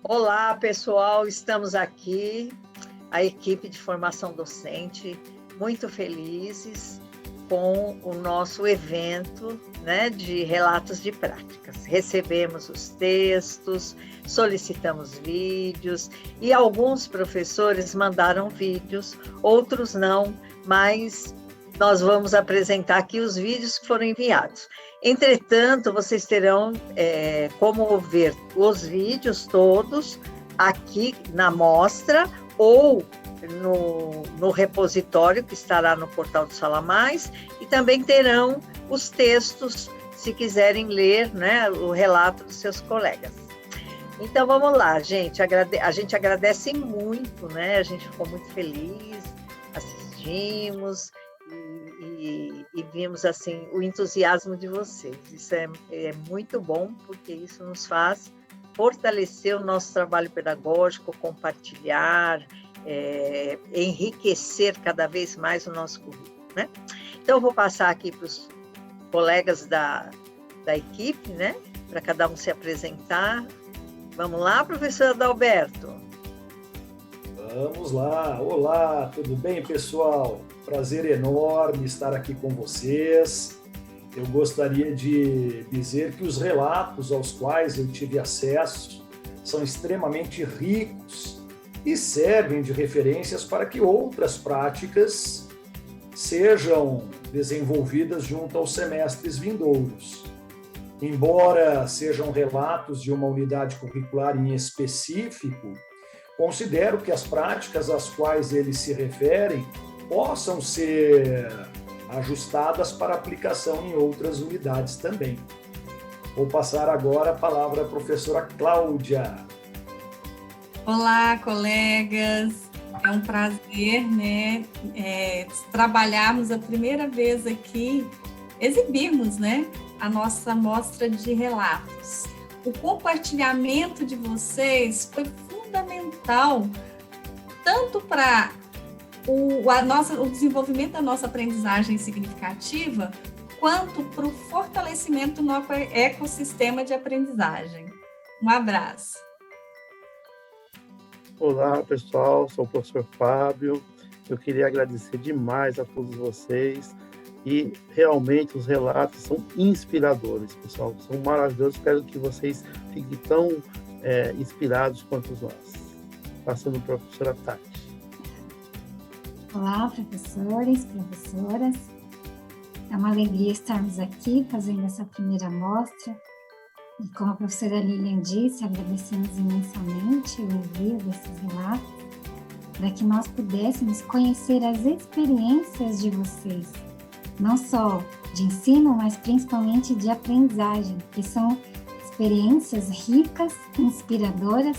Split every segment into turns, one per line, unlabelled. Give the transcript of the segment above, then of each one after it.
Olá, pessoal, estamos aqui, a equipe de formação docente, muito felizes com o nosso evento, né, de relatos de práticas. Recebemos os textos, solicitamos vídeos e alguns professores mandaram vídeos, outros não, mas nós vamos apresentar aqui os vídeos que foram enviados. Entretanto, vocês terão como ver os vídeos todos aqui na mostra ou no repositório que estará no portal do Sala Mais, e também terão os textos, se quiserem ler, né, o relato dos seus colegas. Então, vamos lá, gente. A gente agradece muito, né? A gente ficou muito feliz, assistimos e vimos assim o entusiasmo de vocês. Isso é muito bom, porque isso nos faz fortalecer o nosso trabalho pedagógico, compartilhar, enriquecer cada vez mais o nosso currículo, né? Então, eu vou passar aqui para os colegas da equipe, né? Para cada um se apresentar. Vamos lá, professor Adalberto?
Vamos lá. Olá, tudo bem, pessoal? Prazer enorme estar aqui com vocês. Eu gostaria de dizer que os relatos aos quais eu tive acesso são extremamente ricos e servem de referências para que outras práticas sejam desenvolvidas junto aos semestres vindouros. Embora sejam relatos de uma unidade curricular em específico, considero que as práticas às quais eles se referem possam ser ajustadas para aplicação em outras unidades também. Vou passar agora a palavra à professora Cláudia.
Olá, colegas. É um prazer, né, trabalharmos a primeira vez aqui, exibirmos, né, a nossa mostra de relatos. O compartilhamento de vocês foi fundamental, tanto para o desenvolvimento da nossa aprendizagem significativa, quanto para o fortalecimento do nosso ecossistema de aprendizagem. Um abraço.
Olá, pessoal, sou o professor Fábio. Eu queria agradecer demais a todos vocês e realmente os relatos são inspiradores, pessoal, são maravilhosos. Espero que vocês fiquem tão inspirados quanto nós. Passando para a professora Tati.
Olá, professores, professoras. É uma alegria estarmos aqui fazendo essa primeira amostra. E como a professora Lilian disse, agradecemos imensamente o envio desses relatos para que nós pudéssemos conhecer as experiências de vocês, não só de ensino, mas principalmente de aprendizagem, que são experiências ricas, inspiradoras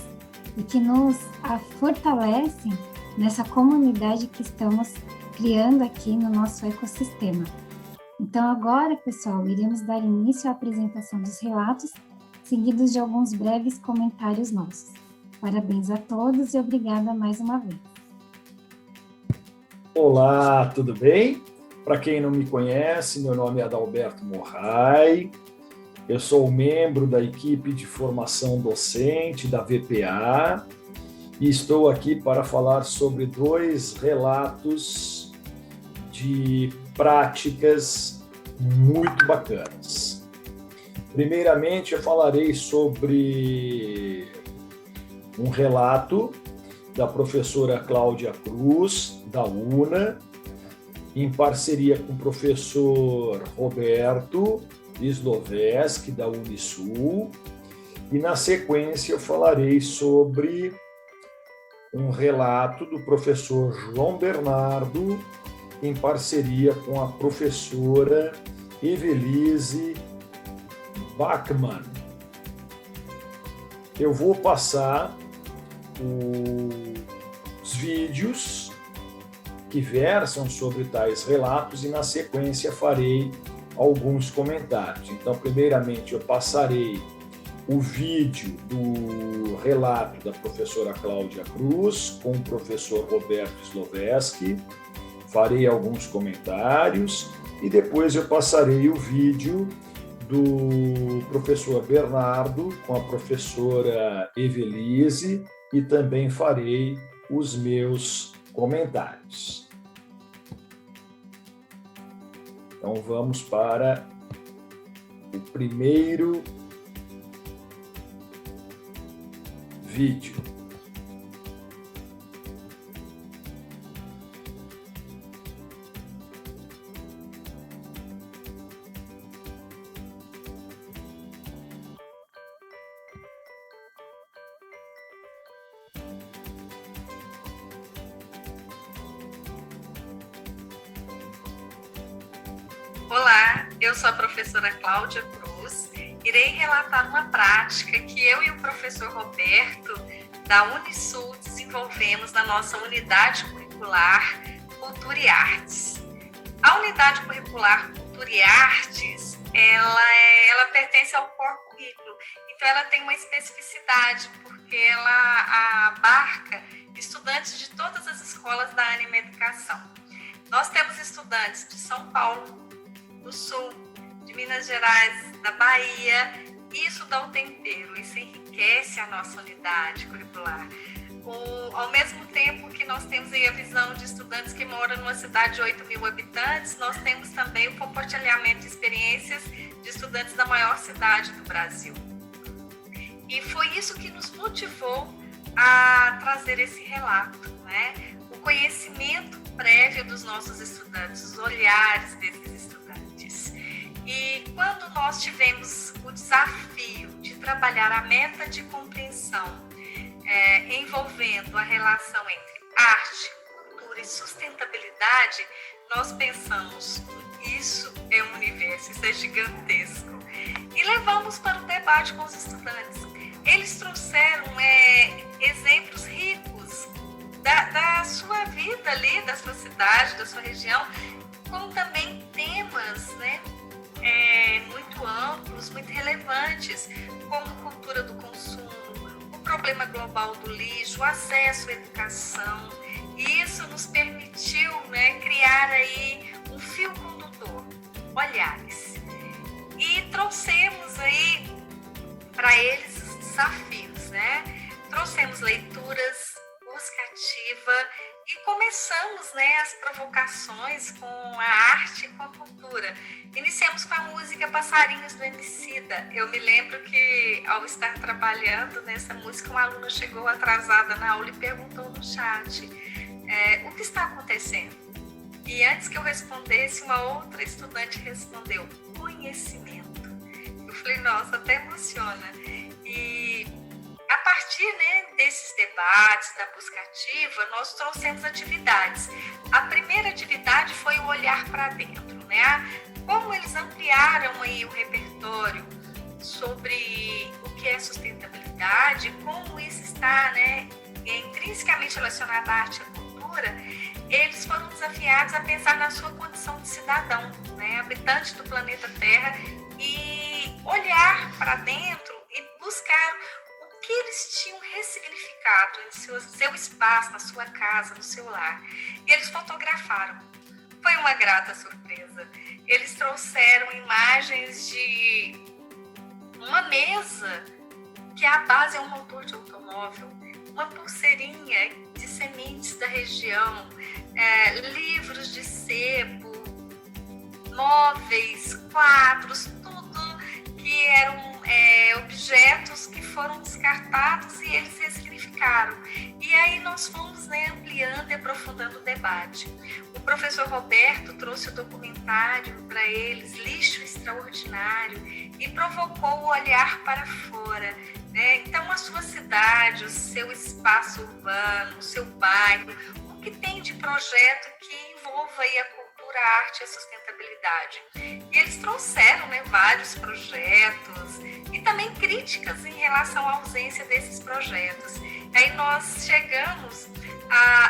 e que nos fortalecem nessa comunidade que estamos criando aqui no nosso ecossistema. Então agora, pessoal, iremos dar início à apresentação dos relatos, seguidos de alguns breves comentários nossos. Parabéns a todos e obrigada mais uma vez.
Olá, tudo bem? Para quem não me conhece, meu nome é Adalberto Morrai, eu sou membro da equipe de formação docente da VPA e estou aqui para falar sobre 2 relatos de práticas muito bacanas. Primeiramente, eu falarei sobre um relato da professora Cláudia Cruz, da UNA, em parceria com o professor Roberto Sloveski, da Unisul, e na sequência eu falarei sobre um relato do professor João Bernardo, em parceria com a professora Evelise Bachmann. Eu vou passar os vídeos que versam sobre tais relatos e, na sequência, farei alguns comentários. Então, primeiramente, eu passarei o vídeo do relato da professora Cláudia Cruz com o professor Roberto Sloveski, farei alguns comentários e depois eu passarei o vídeo do professor Bernardo com a professora Evelise e também farei os meus comentários. Então vamos para o primeiro vídeo.
Olá, eu sou a professora Cláudia Cruz. Irei relatar uma prática que eu e o professor Roberto, da Unisul, desenvolvemos na nossa unidade curricular Cultura e Artes. A unidade curricular Cultura e Artes, ela pertence ao core currículo, então ela tem uma especificidade, porque ela abarca estudantes de todas as escolas da Anima Educação. Nós temos estudantes de São Paulo, do Sul, de Minas Gerais, da Bahia. Isso dá um tempero, isso enriquece a nossa unidade curricular. Ao mesmo tempo que nós temos aí a visão de estudantes que moram numa cidade de 8 mil habitantes, nós temos também o compartilhamento de experiências de estudantes da maior cidade do Brasil. E foi isso que nos motivou a trazer esse relato, né? O conhecimento prévio dos nossos estudantes, os olhares desses estudantes. E quando nós tivemos o desafio de trabalhar a meta de compreensão envolvendo a relação entre arte, cultura e sustentabilidade, nós pensamos, isso é um universo, isso é gigantesco. E levamos para o debate com os estudantes. Eles trouxeram exemplos ricos da sua vida ali, da sua cidade, da sua região, como também temas, né, muito amplos, muito relevantes, como cultura do consumo, o problema global do lixo, o acesso à educação. E isso nos permitiu, né, criar aí um fio condutor, olhares. E trouxemos aí para eles os desafios, né? Trouxemos leituras, busca ativa e começamos, né, as provocações com a arte e com a cultura. Iniciamos com a música Passarinhos do Emicida. Eu me lembro que, ao estar trabalhando nessa música, uma aluna chegou atrasada na aula e perguntou no chat o que está acontecendo. E antes que eu respondesse, uma outra estudante respondeu: conhecimento. Eu falei, nossa, até emociona. E a partir, né, desses debates, da busca ativa, nós trouxemos atividades. A primeira atividade foi o olhar para dentro, né? Como eles ampliaram aí o repertório sobre o que é sustentabilidade, como isso está, né, intrinsecamente relacionado à arte e à cultura, eles foram desafiados a pensar na sua condição de cidadão, né, habitante do planeta Terra, e olhar para dentro e buscar o que eles tinham ressignificado em seu espaço, na sua casa, no seu lar. E eles fotografaram. Foi uma grata surpresa. Eles trouxeram imagens de uma mesa que a base é um motor de automóvel, uma pulseirinha de sementes da região, livros de sebo, móveis, quadros, tudo que eram objetos que foram descartados e eles ressignificaram. E aí nós fomos, né, ampliando e aprofundando o debate. O professor Roberto trouxe o documentário para eles, Lixo Extraordinário, e provocou o olhar para fora, né? Então, a sua cidade, o seu espaço urbano, o seu bairro, o que tem de projeto que envolva aí a cultura, a arte e a sustentabilidade. E eles trouxeram, né, vários projetos e também críticas em relação à ausência desses projetos. Aí nós chegamos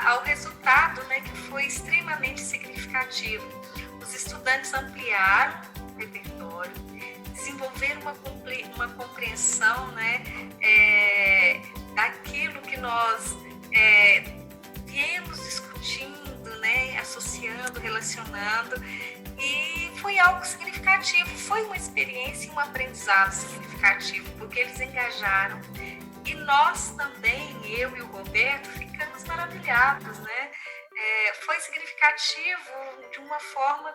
ao resultado, né, que foi extremamente significativo. Os estudantes ampliaram o repertório, desenvolveram uma compreensão, né, daquilo que nós viemos discutindo, né, associando, relacionando, e foi algo significativo, foi uma experiência e um aprendizado significativo, porque eles engajaram. E nós também, eu e o Roberto, ficamos maravilhados, né? Foi significativo de uma forma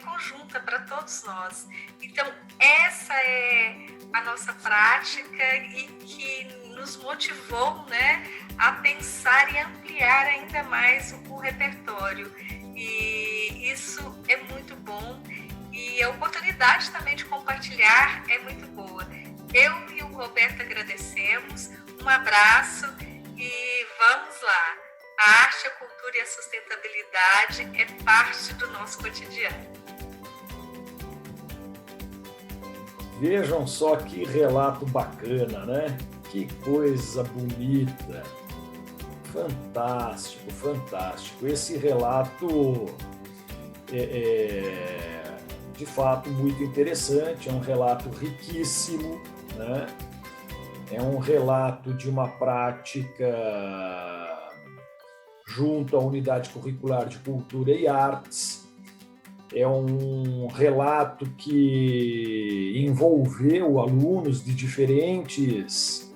conjunta para todos nós. Então, essa é a nossa prática e que nos motivou, né, a pensar e ampliar ainda mais o repertório. E isso é muito bom e a oportunidade também de compartilhar é muito boa. Eu e o Roberto agradecemos, um abraço e vamos lá. A arte, a cultura e a sustentabilidade é parte do nosso cotidiano.
Vejam só que relato bacana, né? Que coisa bonita. Fantástico, fantástico. Esse relato é de fato muito interessante, é um relato riquíssimo, né? É um relato de uma prática junto à Unidade Curricular de Cultura e Artes. É um relato que envolveu alunos de diferentes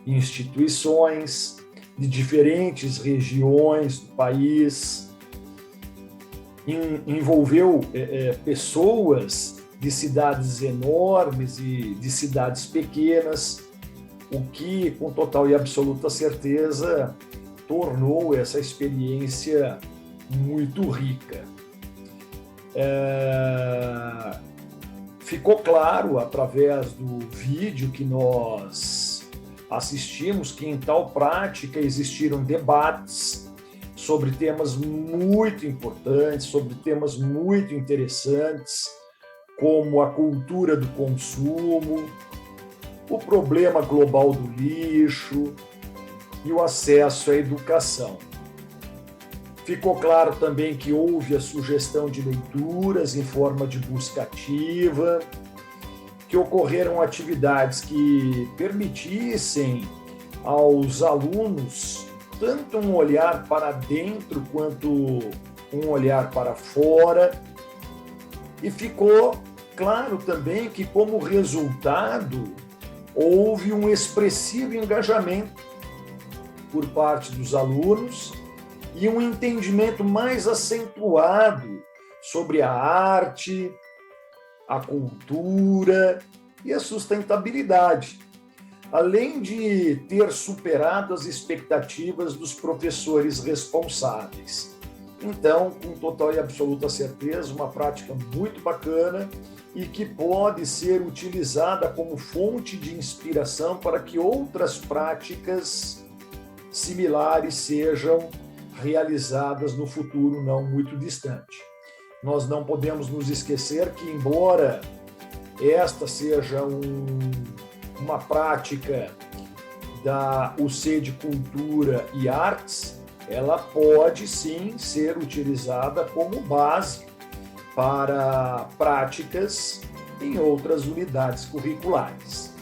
instituições, de diferentes regiões do país, envolveu pessoas de cidades enormes e de cidades pequenas, o que, com total e absoluta certeza, tornou essa experiência muito rica. Ficou claro, através do vídeo que nós assistimos, que em tal prática existiram debates sobre temas muito importantes, sobre temas muito interessantes, como a cultura do consumo, o problema global do lixo e o acesso à educação. Ficou claro também que houve a sugestão de leituras em forma de busca ativa, que ocorreram atividades que permitissem aos alunos tanto um olhar para dentro quanto um olhar para fora. E ficou claro também que, como resultado, houve um expressivo engajamento por parte dos alunos e um entendimento mais acentuado sobre a arte, a cultura e a sustentabilidade, além de ter superado as expectativas dos professores responsáveis. Então, com total e absoluta certeza, uma prática muito bacana e que pode ser utilizada como fonte de inspiração para que outras práticas similares sejam realizadas no futuro não muito distante. Nós não podemos nos esquecer que, embora esta seja uma prática da UC de Cultura e Artes, ela pode sim ser utilizada como base para práticas em outras unidades curriculares.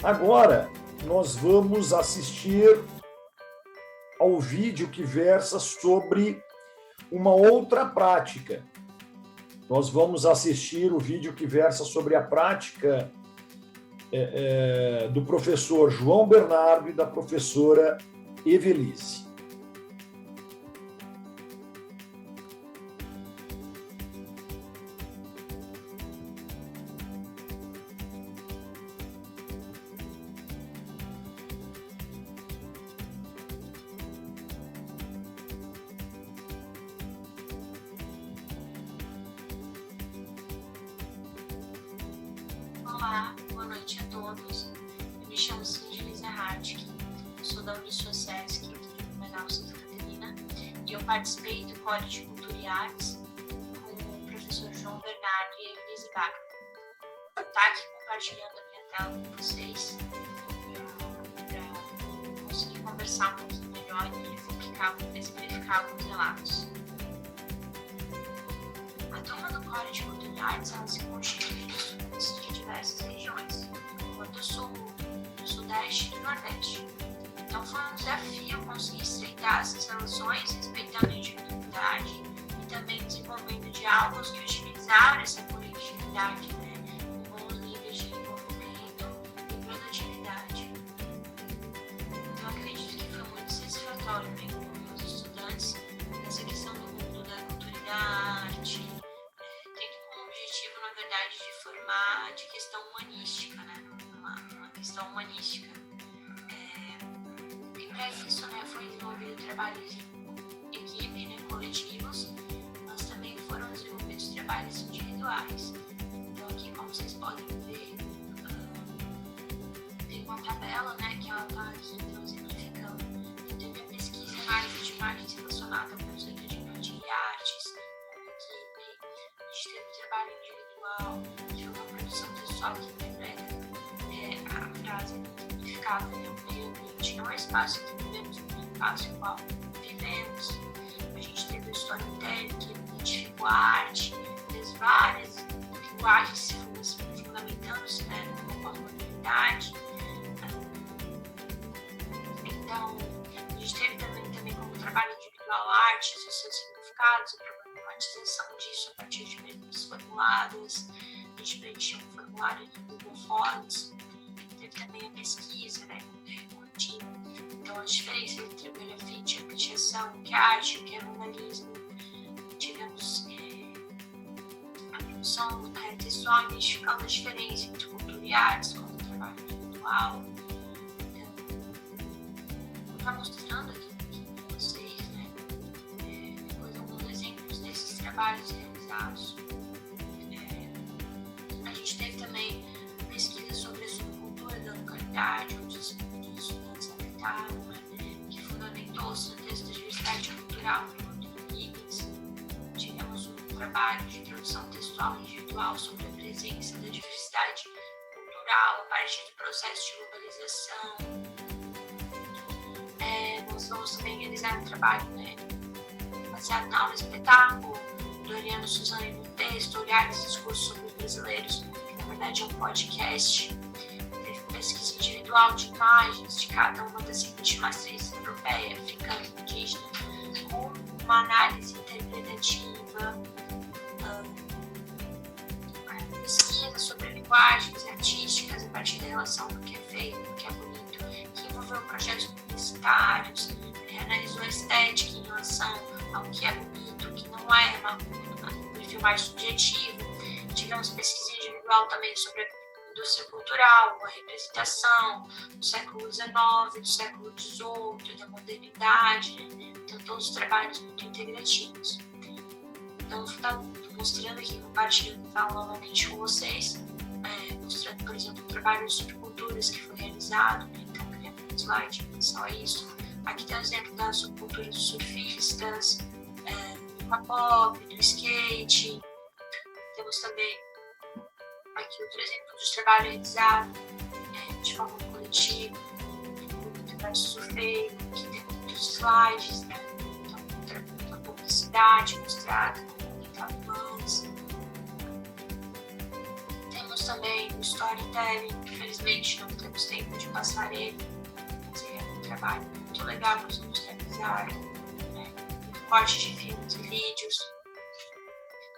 Agora, nós vamos assistir ao vídeo que versa sobre uma outra prática. Nós vamos assistir o vídeo que versa sobre a prática do professor João Bernardo e da professora Evelise.
Olá, boa noite a todos. Eu me chamo Cindy Zerratke, eu sou da Unisociesc aqui de Blumenau, Santa Catarina, e eu participei do Código de Cultura e Artes com o professor João Bernardo e a Evelise Baca. Eu estou aqui compartilhando a minha tela com vocês para conseguir conversar um pouquinho melhor e exemplificar alguns relatos. A turma do Código de Cultura e Artes ela se constitui de diversas regiões, como do Sul, do Sudeste e do Nordeste. Então foi um desafio conseguir estreitar essas relações, respeitando a individualidade e também desenvolvendo diálogos que utilizaram essa coletividade, né, com bons níveis de envolvimento e produtividade. Então, acredito que foi muito satisfatório para incluir os estudantes nessa questão do mundo da cultura e da arte, tendo como objetivo, na verdade, de formar de questão humanística, né, uma questão humanística. E para isso, né, foi desenvolvido trabalhos em equipe, né, coletivos, mas também foram desenvolvidos trabalhos individuais. Então aqui, como vocês podem ver, tem uma tabela, né, que ela está aqui então, exemplificando. Teve a pesquisa em análise de imagens relacionada com o conceito de arte e artes, uma equipe. A gente teve um trabalho individual, de uma produção pessoal que interpreta a frase significado, né, o meio ambiente não é espaço que vivemos, não é espaço igual vivemos. A gente teve o storytelling que identificou a arte, fez várias linguagens se fundamentando-se, né, numa modernidade. Então, a gente teve também como trabalho individual artes e seus significados, a problematização disso a partir de perguntas formuladas. A gente preencheu um formulário do Google Forms. Teve também a pesquisa, né, contínua. Então, as diferenças entre grafite, apreciação, o que é arte, o que é vandalismo. Tivemos a produção textual identificando a diferença entre cultura e artes, como o trabalho individual. Então, está mostrando aqui para vocês, né, depois alguns exemplos desses trabalhos realizados. A gente teve também pesquisa sobre a subcultura da localidade, onde os estudantes habitaram, né, que fundamentou-se no texto da diversidade cultural do Higgins. Tivemos um trabalho de introdução textual individual sobre a presença da diversidade cultural a partir do processo de globalização. Nós vamos também realizar um trabalho, né, baseado na aula espetáculo, do Ariano Suzane no texto, Olhares e Discursos sobre os Brasileiros, que na verdade é um podcast. Teve pesquisa individual de imagens de cada uma das seguintes matrizes europeia, africana e indígena, com uma análise interpretativa, pesquisa sobre linguagens artísticas a partir da relação do que é feio, do que é bonito, que envolveu projetos publicitários, analisou a estética em relação ao que é bonito, o que não é, um perfil mais subjetivo. Tivemos pesquisa individual também sobre a indústria cultural, a representação do século XIX, do século XVIII, da modernidade, né? Então todos os trabalhos muito integrativos. Então estou mostrando aqui, compartilhando a aula novamente com vocês, mostrando, por exemplo, o trabalho sobre culturas que foi realizado, né? Então criando um slide em relação a isso. Aqui tem o exemplo da subcultura dos surfistas, do K-pop, do skate. Temos também aqui outro exemplo de trabalho realizado de forma coletiva, o trabalho de surfeiro, que tem muitos slides, né? Então, a publicidade mostrada, como aumentar fãs. Temos também o storytelling, infelizmente não temos tempo de passar ele, mas é um trabalho muito legal que os alunos realizaram, né? Corte de filmes e vídeos.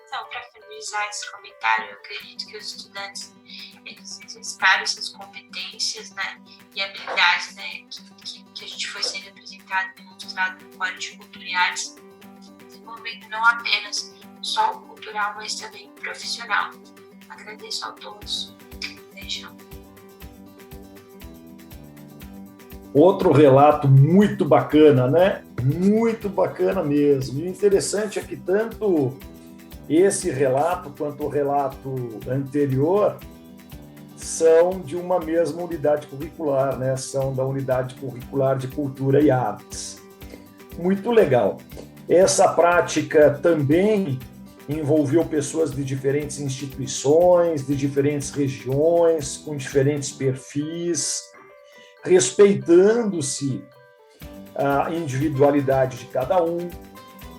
Então, para finalizar esse comentário, eu acredito que os estudantes eles exercitaram essas competências, né, e habilidades, né, que a gente foi sendo apresentado e demonstrado no Core de Cultura e Artes, desenvolvendo não apenas só o cultural, mas também o profissional. Agradeço a todos. Beijão.
Outro relato muito bacana, né? Muito bacana mesmo. E o interessante é que tanto esse relato quanto o relato anterior são de uma mesma unidade curricular, né? São da unidade curricular de Cultura e Artes. Muito legal. Essa prática também envolveu pessoas de diferentes instituições, de diferentes regiões, com diferentes perfis, respeitando-se a individualidade de cada um.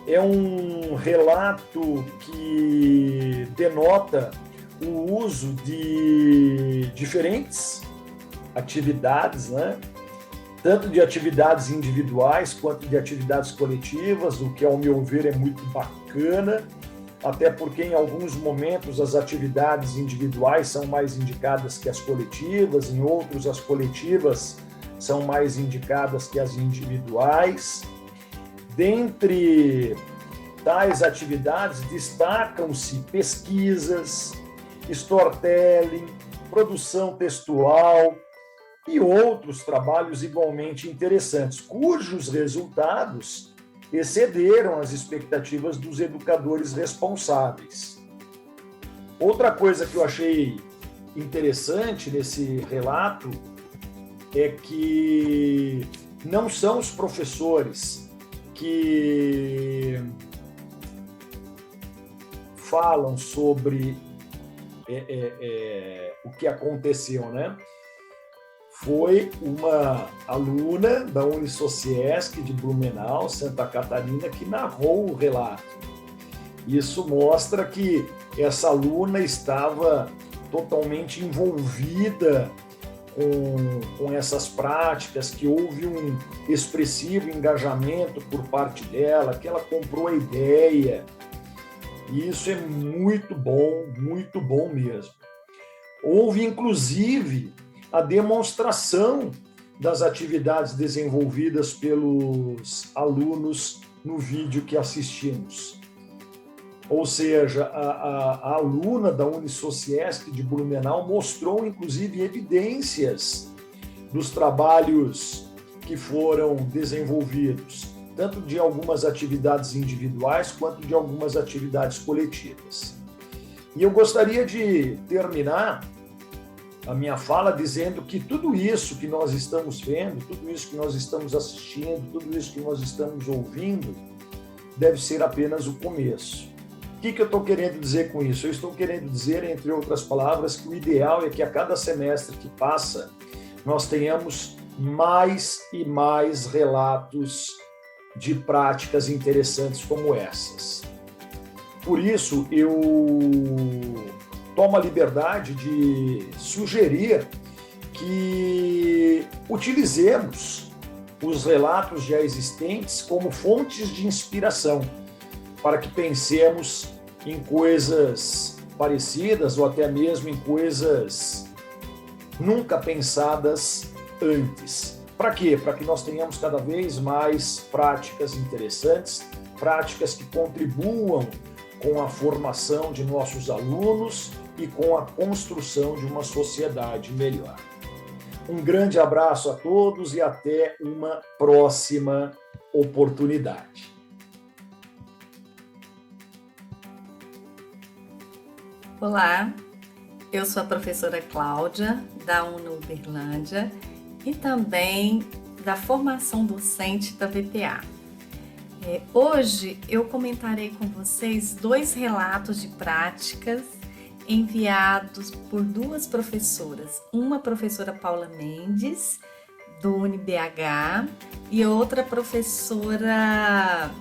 É um relato que denota o uso de diferentes atividades, né? tanto de atividades individuais quanto de atividades coletivas, o que, ao meu ver, é muito bacana, até porque em alguns momentos as atividades individuais são mais indicadas que as coletivas, em outros as coletivas são mais indicadas que as individuais. Dentre tais atividades destacam-se pesquisas, storytelling, produção textual e outros trabalhos igualmente interessantes, cujos resultados excederam as expectativas dos educadores responsáveis. Outra coisa que eu achei interessante nesse relato é que não são os professores que falam sobre o que aconteceu, né? Foi uma aluna da Unisociesc de Blumenau, Santa Catarina, que narrou o relato. Isso mostra que essa aluna estava totalmente envolvida com essas práticas, que houve um expressivo engajamento por parte dela, que ela comprou a ideia. E isso é muito bom mesmo. Houve, inclusive, a demonstração das atividades desenvolvidas pelos alunos no vídeo que assistimos. Ou seja, a aluna da Unisociesc de Blumenau mostrou, inclusive, evidências dos trabalhos que foram desenvolvidos, tanto de algumas atividades individuais quanto de algumas atividades coletivas. E eu gostaria de terminar a minha fala dizendo que tudo isso que nós estamos vendo, tudo isso que nós estamos assistindo, tudo isso que nós estamos ouvindo, deve ser apenas o começo. O que eu estou querendo dizer com isso? Eu estou querendo dizer, entre outras palavras, que o ideal é que a cada semestre que passa, nós tenhamos mais e mais relatos de práticas interessantes como essas. Por isso, eu tomo a liberdade de sugerir que utilizemos os relatos já existentes como fontes de inspiração, para que pensemos em coisas parecidas ou até mesmo em coisas nunca pensadas antes. Para quê? Para que nós tenhamos cada vez mais práticas interessantes, práticas que contribuam com a formação de nossos alunos e com a construção de uma sociedade melhor. Um grande abraço a todos e até uma próxima oportunidade.
Olá, eu sou a professora Cláudia, da UNO Uberlândia e também da formação docente da VPA. Hoje eu comentarei com vocês 2 relatos de práticas enviados por 2 professoras, uma professora Paula Mendes, do UniBH, e outra professora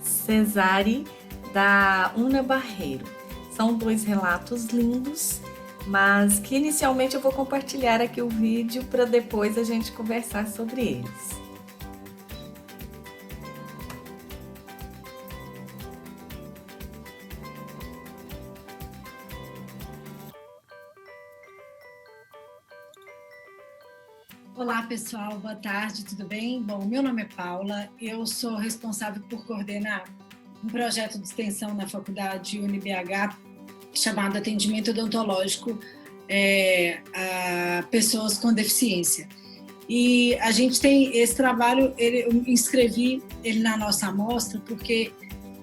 Cesare, da Una Barreiro. São 2 relatos lindos, mas que inicialmente eu vou compartilhar aqui o vídeo para depois a gente conversar sobre eles.
Olá, pessoal. Boa tarde, tudo bem? Bom, meu nome é Paula, eu sou responsável por coordenar um projeto de extensão na faculdade UniBH chamado Atendimento Odontológico a Pessoas com Deficiência. E a gente tem esse trabalho, eu inscrevi ele na nossa amostra porque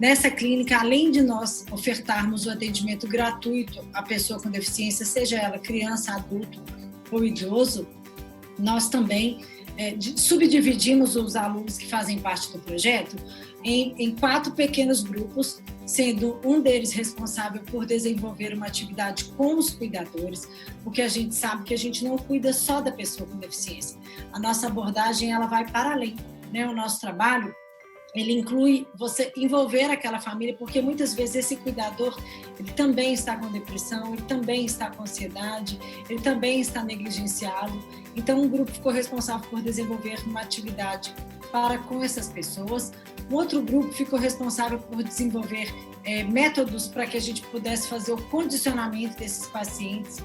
nessa clínica, além de nós ofertarmos o atendimento gratuito à pessoa com deficiência, seja ela criança, adulto ou idoso, nós também subdividimos os alunos que fazem parte do projeto em 4 pequenos grupos, sendo um deles responsável por desenvolver uma atividade com os cuidadores, porque a gente sabe que a gente não cuida só da pessoa com deficiência. A nossa abordagem ela vai para além, né? O nosso trabalho ele inclui você envolver aquela família, porque muitas vezes esse cuidador, ele também está com depressão, ele também está com ansiedade, ele também está negligenciado. Então, um grupo ficou responsável por desenvolver uma atividade para com essas pessoas. Um outro grupo ficou responsável por desenvolver métodos para que a gente pudesse fazer o condicionamento desses pacientes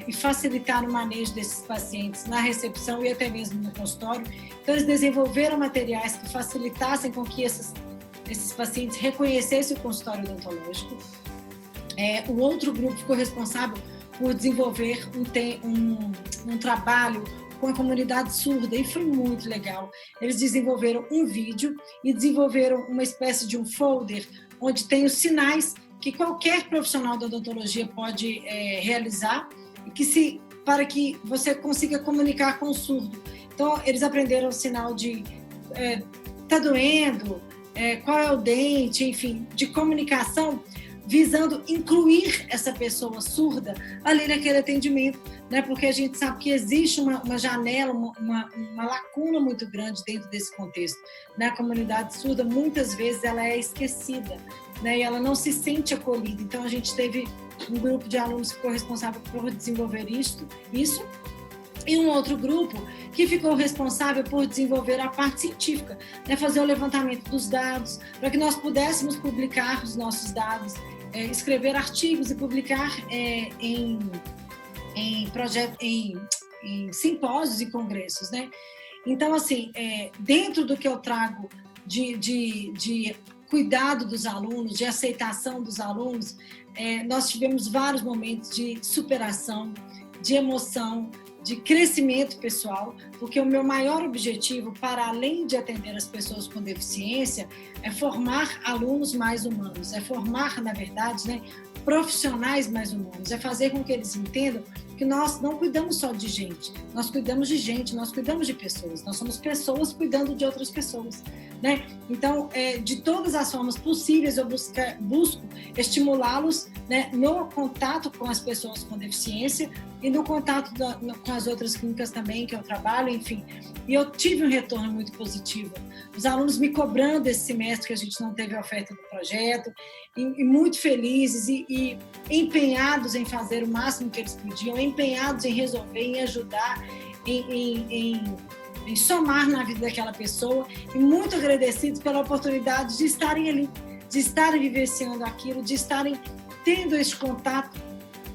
e facilitar o manejo desses pacientes na recepção e até mesmo no consultório. Então, eles desenvolveram materiais que facilitassem com que esses pacientes reconhecessem o consultório odontológico. O outro grupo ficou responsável por desenvolver um trabalho com a comunidade surda, e foi muito legal. Eles desenvolveram um vídeo e desenvolveram uma espécie de um folder onde tem os sinais que qualquer profissional da odontologia pode realizar e para que você consiga comunicar com o surdo. Então, eles aprenderam o sinal de tá doendo, qual é o dente, enfim, de comunicação, visando incluir essa pessoa surda ali naquele atendimento, né? Porque a gente sabe que existe uma janela, uma lacuna muito grande dentro desse contexto. Na comunidade surda, muitas vezes ela é esquecida, né? E ela não se sente acolhida. Então, a gente teve um grupo de alunos que ficou responsável por desenvolver isso, e um outro grupo que ficou responsável por desenvolver a parte científica, né? Fazer o levantamento dos dados, para que nós pudéssemos publicar os nossos dados, escrever artigos e publicar em simpósios e congressos, né? Então, assim, dentro do que eu trago de cuidado dos alunos, de aceitação dos alunos, nós tivemos vários momentos de superação, de emoção, de crescimento pessoal, porque o meu maior objetivo, para além de atender as pessoas com deficiência, é formar alunos mais humanos, é formar, na verdade, né, profissionais mais humanos, é fazer com que eles entendam que nós não cuidamos só de gente, nós cuidamos de gente, nós cuidamos de pessoas, nós somos pessoas cuidando de outras pessoas, né? Então, de todas as formas possíveis, eu busco estimulá-los, né, no contato com as pessoas com deficiência e no contato com as outras clínicas também que eu trabalho, enfim. E eu tive um retorno muito positivo. Os alunos me cobrando esse semestre que a gente não teve a oferta do projeto, e muito felizes e empenhados em fazer o máximo que eles podiam, empenhados em resolver, em ajudar, em somar na vida daquela pessoa, e muito agradecidos pela oportunidade de estarem ali, de estarem vivenciando aquilo, de estarem tendo esse contato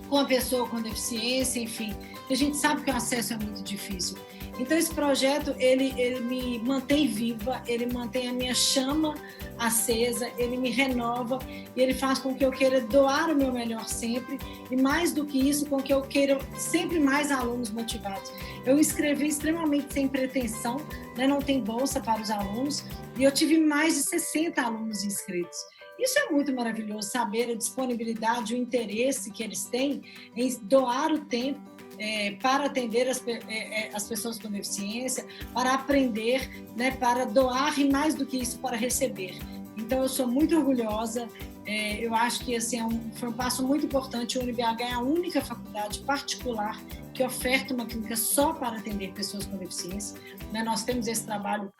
com a pessoa com deficiência, enfim. A gente sabe que o acesso é muito difícil. Então, esse projeto, ele me mantém viva, ele mantém a minha chama acesa, ele me renova e ele faz com que eu queira doar o meu melhor sempre, e mais do que isso, com que eu queira sempre mais alunos motivados. Eu escrevi extremamente sem pretensão, né? Não tem bolsa para os alunos, e eu tive mais de 60 alunos inscritos. Isso é muito maravilhoso, saber a disponibilidade, o interesse que eles têm em doar o tempo para atender as pessoas com deficiência, para aprender, né, para doar, e mais do que isso, para receber. Então, eu sou muito orgulhosa, eu acho que assim, foi um passo muito importante. O UniBH é a única faculdade particular que oferta uma clínica só para atender pessoas com deficiência, né? Nós temos esse trabalho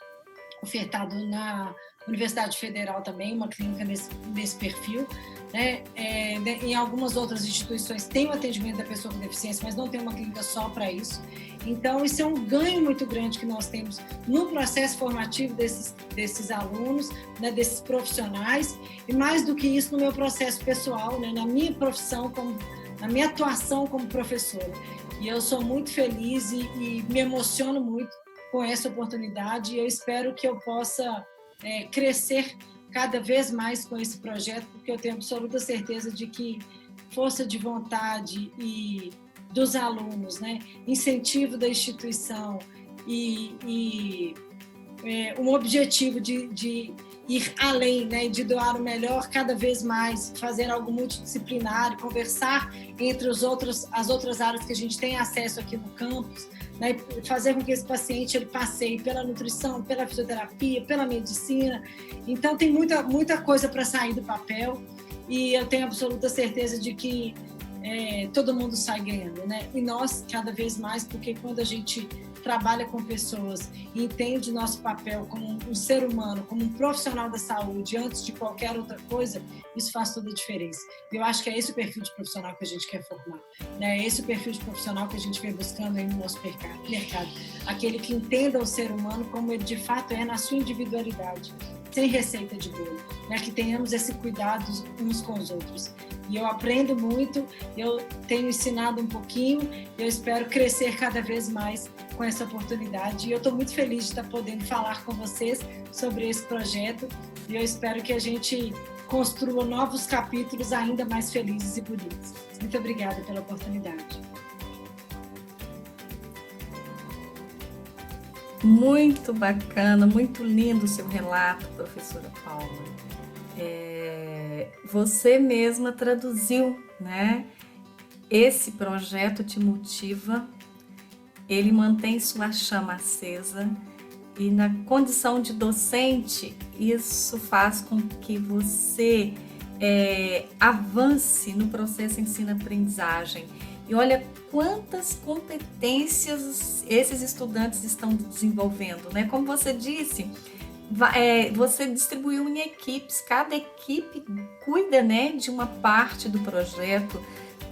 ofertado na Universidade Federal também, uma clínica nesse perfil, né? Em algumas outras instituições tem o atendimento da pessoa com deficiência, mas não tem uma clínica só para isso. Então, isso é um ganho muito grande que nós temos no processo formativo desses alunos, né, desses profissionais, e mais do que isso no meu processo pessoal, né, na minha profissão, na minha atuação como professora. E eu sou muito feliz e me emociono muito com essa oportunidade, e eu espero que eu possa crescer cada vez mais com esse projeto, porque eu tenho absoluta certeza de que força de vontade e dos alunos, né, incentivo da instituição e um objetivo de ir além, né, de doar o melhor cada vez mais, fazer algo multidisciplinar, conversar entre as outras áreas que a gente tem acesso aqui no campus, né, fazer com que esse paciente ele passeie pela nutrição, pela fisioterapia, pela medicina. Então, tem muita coisa para sair do papel, e eu tenho absoluta certeza de que todo mundo sai ganhando, né? E nós, cada vez mais, porque quando a gente trabalha com pessoas e entende o nosso papel como um ser humano, como um profissional da saúde, antes de qualquer outra coisa, isso faz toda a diferença. E eu acho que é esse o perfil de profissional que a gente quer formar, né? É esse o perfil de profissional que a gente vem buscando aí no nosso mercado. Aquele que entenda o ser humano como ele de fato é na sua individualidade, sem receita de bolo, né? Que tenhamos esse cuidado uns com os outros. E eu aprendo muito, eu tenho ensinado um pouquinho, eu espero crescer cada vez mais com essa oportunidade. E eu estou muito feliz de estar podendo falar com vocês sobre esse projeto e eu espero que a gente construa novos capítulos ainda mais felizes e bonitos. Muito obrigada pela oportunidade.
Muito bacana, muito lindo o seu relato, professora Paula. Você mesma traduziu, né? Esse projeto te motiva, ele mantém sua chama acesa e na condição de docente, isso faz com que você avance no processo ensino-aprendizagem. E olha quantas competências esses estudantes estão desenvolvendo, né? Como você disse, você distribuiu em equipes, cada equipe cuida, né, de uma parte do projeto,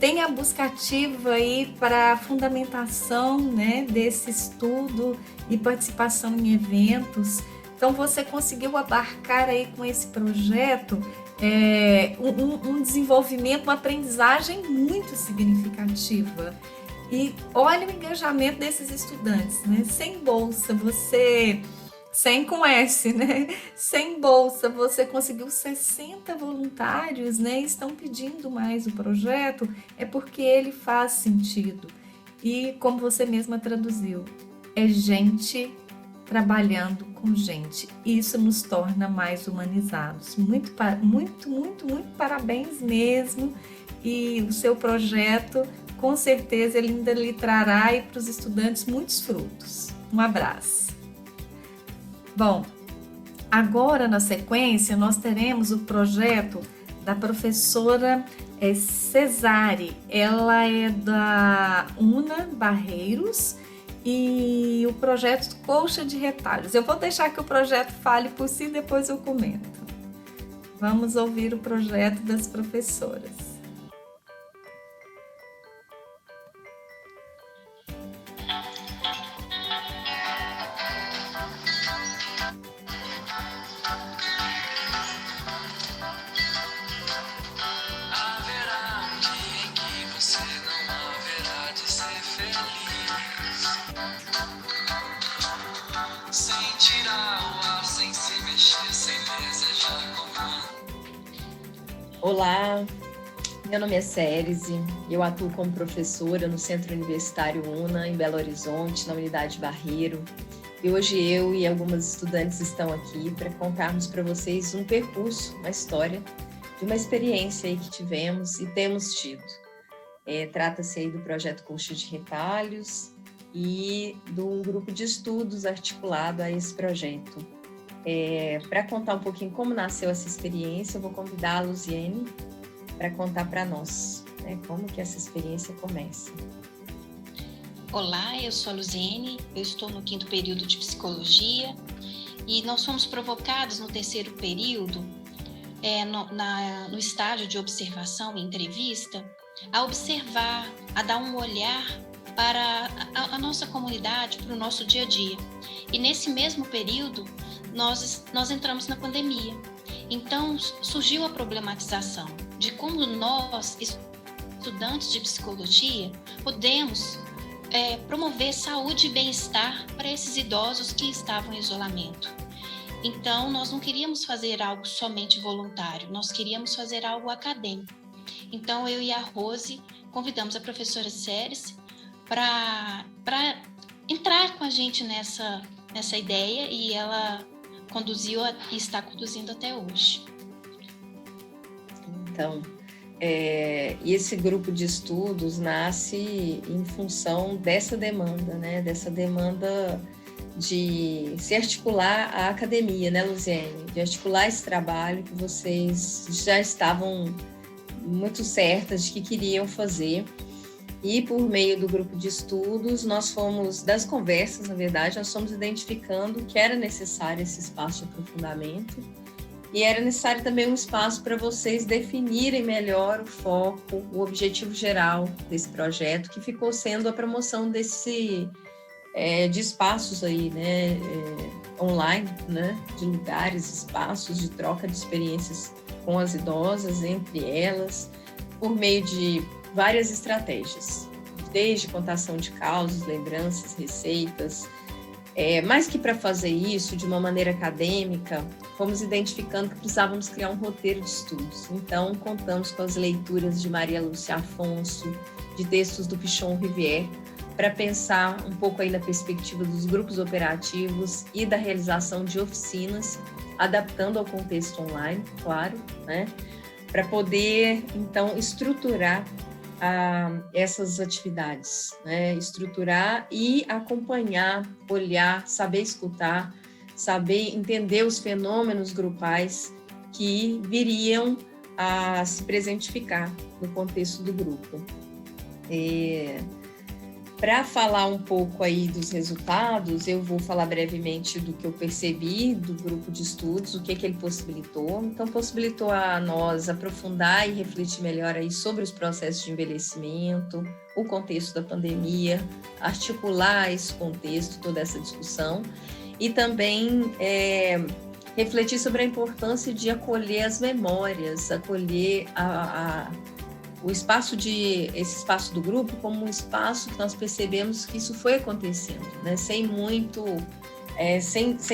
tem a busca ativa aí para a fundamentação, né, desse estudo e participação em eventos. Então você conseguiu abarcar aí com esse projeto um desenvolvimento, uma aprendizagem muito significativa. E olha o engajamento desses estudantes, né? Sem bolsa, sem com S, né? Sem bolsa, você conseguiu 60 voluntários, né? Estão pedindo mais o projeto, é porque ele faz sentido. E como você mesma traduziu, é gente trabalhando com gente. Isso nos torna mais humanizados. Muito parabéns mesmo. E o seu projeto, com certeza, ele ainda lhe trará aí para os estudantes muitos frutos. Um abraço. Bom, agora na sequência nós teremos o projeto da professora Cesare. Ela é da UNA Barreiros e o projeto Colcha de Retalhos. Eu vou deixar que o projeto fale por si, depois eu comento. Vamos ouvir o projeto das professoras.
Olá, meu nome é Cérese, eu atuo como professora no Centro Universitário UNA, em Belo Horizonte, na unidade Barreiro. E hoje eu e algumas estudantes estão aqui para contarmos para vocês um percurso, uma história de uma experiência aí que tivemos e temos tido. Trata-se aí do projeto Colcha de Retalhos e de um grupo de estudos articulado a esse projeto. Para contar um pouquinho como nasceu essa experiência, eu vou convidar a Luziene para contar para nós, né, como que essa experiência começa.
Olá, eu sou a Luziene, eu estou no 5º período de Psicologia e nós fomos provocados no 3º período, no estágio de observação e entrevista, a observar, a dar um olhar para a nossa comunidade, para o nosso dia a dia. E nesse mesmo período, nós entramos na pandemia. Então, surgiu a problematização de como nós, estudantes de psicologia, podemos promover saúde e bem-estar para esses idosos que estavam em isolamento. Então, nós não queríamos fazer algo somente voluntário, nós queríamos fazer algo acadêmico. Então, eu e a Rose convidamos a professora Cérese para entrar com a gente nessa ideia e ela conduziu e está conduzindo até hoje.
Então, esse grupo de estudos nasce em função dessa demanda, né? Dessa demanda de se articular a academia, né, Luziene? De articular esse trabalho que vocês já estavam muito certas de que queriam fazer. E por meio do grupo de estudos, das conversas, na verdade, nós fomos identificando que era necessário esse espaço de aprofundamento e era necessário também um espaço para vocês definirem melhor o foco, o objetivo geral desse projeto, que ficou sendo a promoção de espaços aí, né, online, né, de lugares, espaços de troca de experiências com as idosas, entre elas, por meio de várias estratégias, desde contação de causos, lembranças, receitas, mais que para fazer isso de uma maneira acadêmica, fomos identificando que precisávamos criar um roteiro de estudos. Então, contamos com as leituras de Maria Lúcia Afonso, de textos do Pichon Rivière, para pensar um pouco aí na perspectiva dos grupos operativos e da realização de oficinas, adaptando ao contexto online, claro, né? Para poder, então, estruturar essas atividades, né? Estruturar e acompanhar, olhar, saber escutar, saber entender os fenômenos grupais que viriam a se presentificar no contexto do grupo. Para falar um pouco aí dos resultados, eu vou falar brevemente do que eu percebi do grupo de estudos, o que ele possibilitou. Então, possibilitou a nós aprofundar e refletir melhor aí sobre os processos de envelhecimento, o contexto da pandemia, articular esse contexto, toda essa discussão, e também refletir sobre a importância de acolher as memórias, acolher esse espaço do grupo como um espaço que nós percebemos que isso foi acontecendo, né? Sem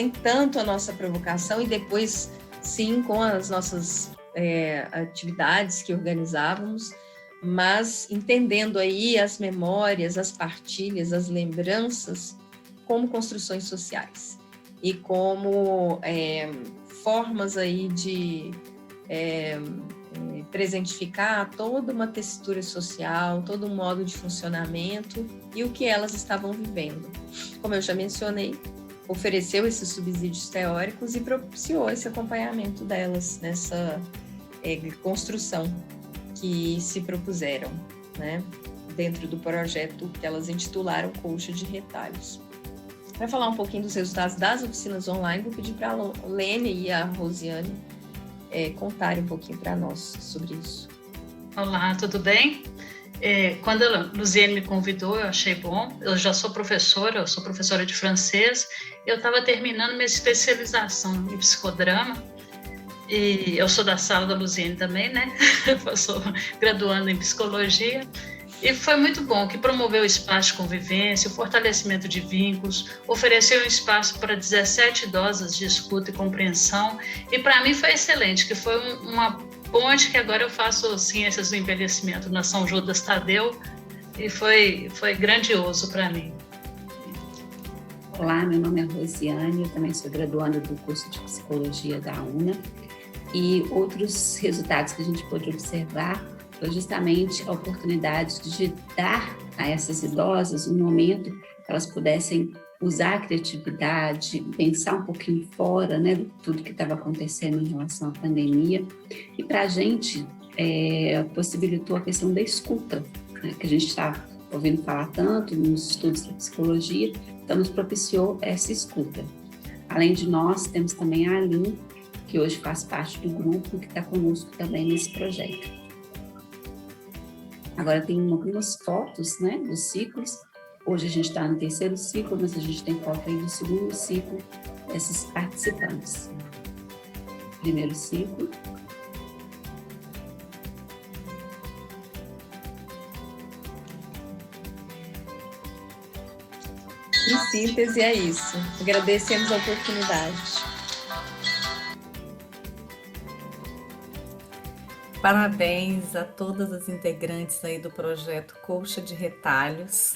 tanto a nossa provocação, e depois sim com as nossas atividades que organizávamos, mas entendendo aí as memórias, as partilhas, as lembranças como construções sociais e como formas aí de presentificar toda uma textura social, todo um modo de funcionamento e o que elas estavam vivendo. Como eu já mencionei, ofereceu esses subsídios teóricos e propiciou esse acompanhamento delas nessa construção que se propuseram, né, dentro do projeto que elas intitularam Colcha de Retalhos. Para falar um pouquinho dos resultados das oficinas online, vou pedir para a Lene e a Rosiane contarem um pouquinho para nós sobre isso.
Olá, tudo bem? Quando a Luziane me convidou, eu achei bom. Eu já sou professora, de francês. Eu estava terminando minha especialização em psicodrama, e eu sou da sala da Luziane também, né? Eu sou graduando em psicologia. E foi muito bom, que promoveu o espaço de convivência, o fortalecimento de vínculos, ofereceu um espaço para 17 idosas de escuta e compreensão, e para mim foi excelente, que foi uma ponte que agora eu faço ciências do envelhecimento na São Judas Tadeu, e foi grandioso para mim.
Olá, meu nome é Rosiane, eu também sou graduanda do curso de Psicologia da UNA, e outros resultados que a gente pôde observar foi justamente a oportunidade de dar a essas idosas um momento que elas pudessem usar a criatividade, pensar um pouquinho fora, né, de tudo que estava acontecendo em relação à pandemia. E para a gente, possibilitou a questão da escuta, né, que a gente está ouvindo falar tanto nos estudos da psicologia, então nos propiciou essa escuta. Além de nós, temos também a Aline, que hoje faz parte do grupo, que está conosco também nesse projeto. Agora tem algumas fotos, né, dos ciclos. Hoje a gente está no 3º ciclo, mas a gente tem foto aí do 2º ciclo desses participantes. 1º ciclo.
Em síntese, é isso. Agradecemos a oportunidade.
Parabéns a todas as integrantes aí do projeto Colcha de Retalhos,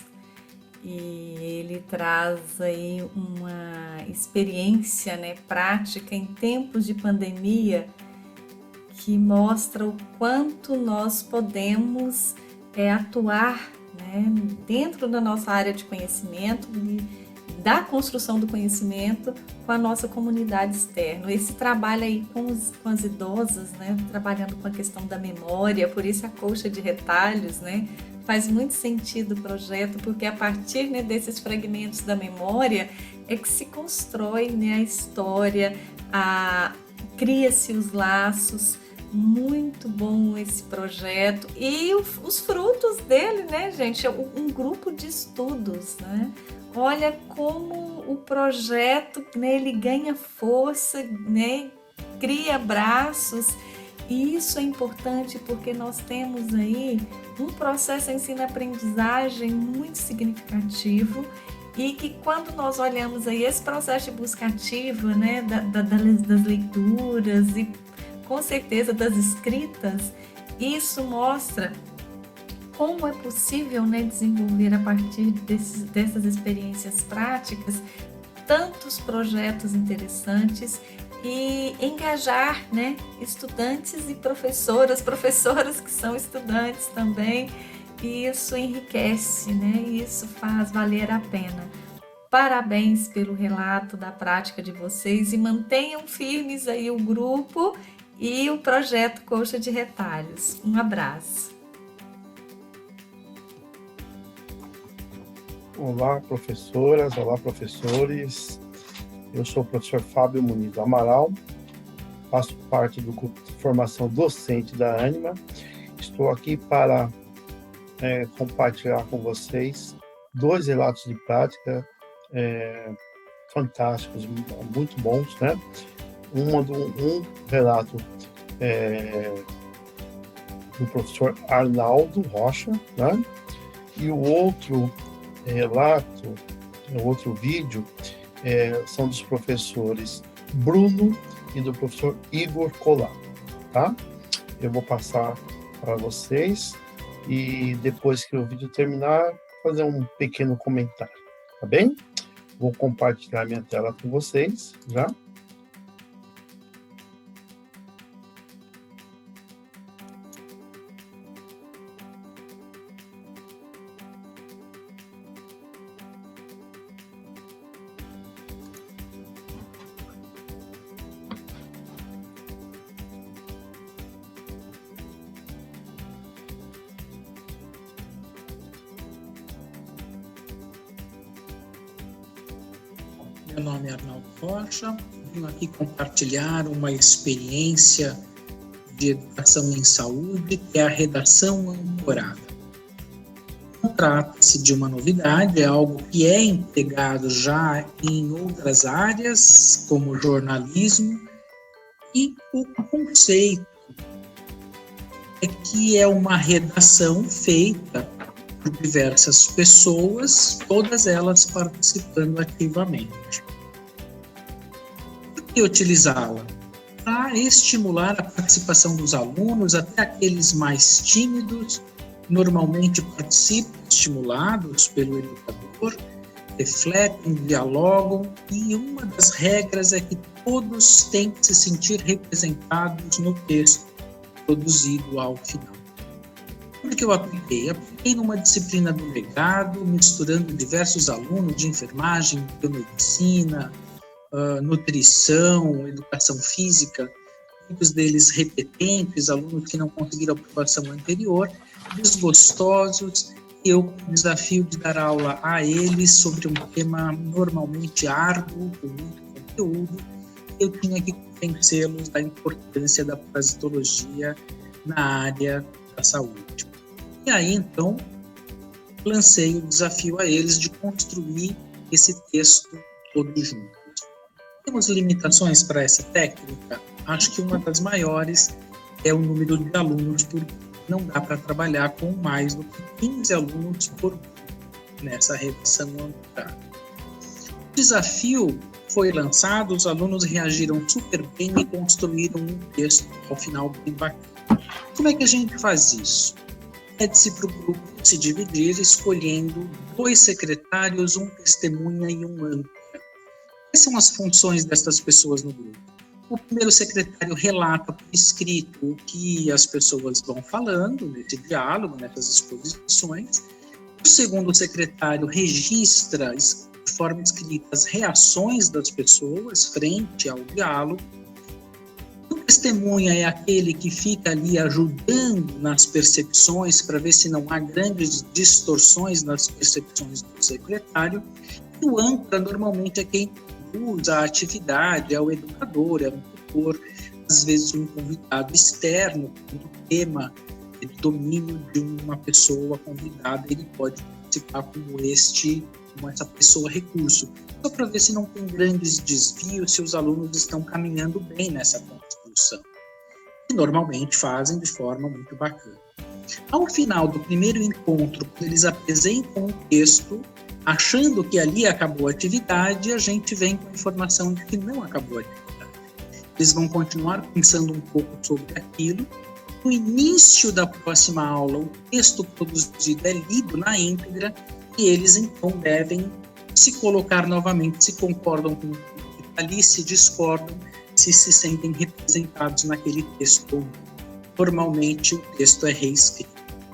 e ele traz aí uma experiência, né, prática em tempos de pandemia que mostra o quanto nós podemos atuar, né, dentro da nossa área de conhecimento, da construção do conhecimento com a nossa comunidade externa. Esse trabalho aí com as idosas, né, trabalhando com a questão da memória, por isso a Colcha de Retalhos, né, faz muito sentido o projeto, porque a partir, né, desses fragmentos da memória é que se constrói, né, a história, cria-se os laços. Muito bom esse projeto e os frutos dele, né, gente? Um grupo de estudos, né? Olha como o projeto, né, ele ganha força, né, cria braços, e isso é importante porque nós temos aí um processo de ensino-aprendizagem muito significativo e que quando nós olhamos aí esse processo de busca ativa, né, das leituras e com certeza das escritas, isso mostra como é possível, né, desenvolver a partir dessas experiências práticas tantos projetos interessantes e engajar, né, estudantes e professoras que são estudantes também, e isso enriquece, né, e isso faz valer a pena. Parabéns pelo relato da prática de vocês e mantenham firmes aí o grupo e o projeto Coxa de Retalhos. Um abraço.
Olá, professoras, olá, professores. Eu sou o professor Fábio Muniz do Amaral, faço parte do grupo de formação docente da Ânima. Estou aqui para compartilhar com vocês 2 relatos de prática fantásticos, muito bons, né? Um relato do professor Arnaldo Rocha, né? E o outro relato, o outro vídeo, são dos professores Bruno e do professor Igor Colar, tá? Eu vou passar para vocês e depois que o vídeo terminar, fazer um pequeno comentário, tá bem? Vou compartilhar minha tela com vocês, já.
Meu nome é Arnaldo Rocha, venho aqui compartilhar uma experiência de educação em saúde, que é a redação ancorada. Não trata-se de uma novidade, é algo que é empregado já em outras áreas, como jornalismo, e o conceito é que é uma redação feita por diversas pessoas, todas elas participando ativamente. Por que utilizá-la? Para estimular a participação dos alunos, até aqueles mais tímidos, normalmente participam, estimulados pelo educador, refletem, dialogam, e uma das regras é que todos têm que se sentir representados no texto produzido ao final. Por que eu apliquei? Apliquei numa disciplina do legado, misturando diversos alunos de enfermagem, biomedicina, nutrição, educação física, muitos deles repetentes, alunos que não conseguiram a aprovação anterior, desgostosos. Eu com o desafio de dar aula a eles sobre um tema normalmente árduo, com muito conteúdo, eu tinha que convencê-los da importância da parasitologia na área da saúde. E aí, então, lancei o desafio a eles de construir esse texto todos juntos. Temos limitações para essa técnica? Acho que uma das maiores é o número de alunos por grupo. Não dá para trabalhar com mais do que 15 alunos por grupo nessa redação ancorada. O desafio foi lançado, os alunos reagiram super bem e construíram um texto, ao final, bem bacana. Como é que a gente faz isso? Pede-se para o grupo se dividir, escolhendo 2 secretários, um testemunha e um âncora. Quais são as funções dessas pessoas no grupo? O primeiro secretário relata por escrito o que as pessoas vão falando nesse diálogo, nessas exposições. O segundo secretário registra de forma escrita as reações das pessoas frente ao diálogo. O testemunha é aquele que fica ali ajudando nas percepções para ver se não há grandes distorções nas percepções do secretário. E o âncora normalmente é quem usa a atividade, é o educador, é o tutor, às vezes um convidado externo, do tema de domínio de uma pessoa convidada, ele pode participar como essa pessoa recurso, só para ver se não tem grandes desvios, se os alunos estão caminhando bem nessa construção. E normalmente fazem de forma muito bacana. Ao final do primeiro encontro, quando eles apresentam um texto, achando que ali acabou a atividade, a gente vem com a informação de que não acabou a atividade. Eles vão continuar pensando um pouco sobre aquilo. No início da próxima aula, o texto produzido é lido na íntegra e eles então devem se colocar novamente, se concordam com o que está ali, se discordam, se sentem representados naquele texto. Normalmente o texto é reescrito.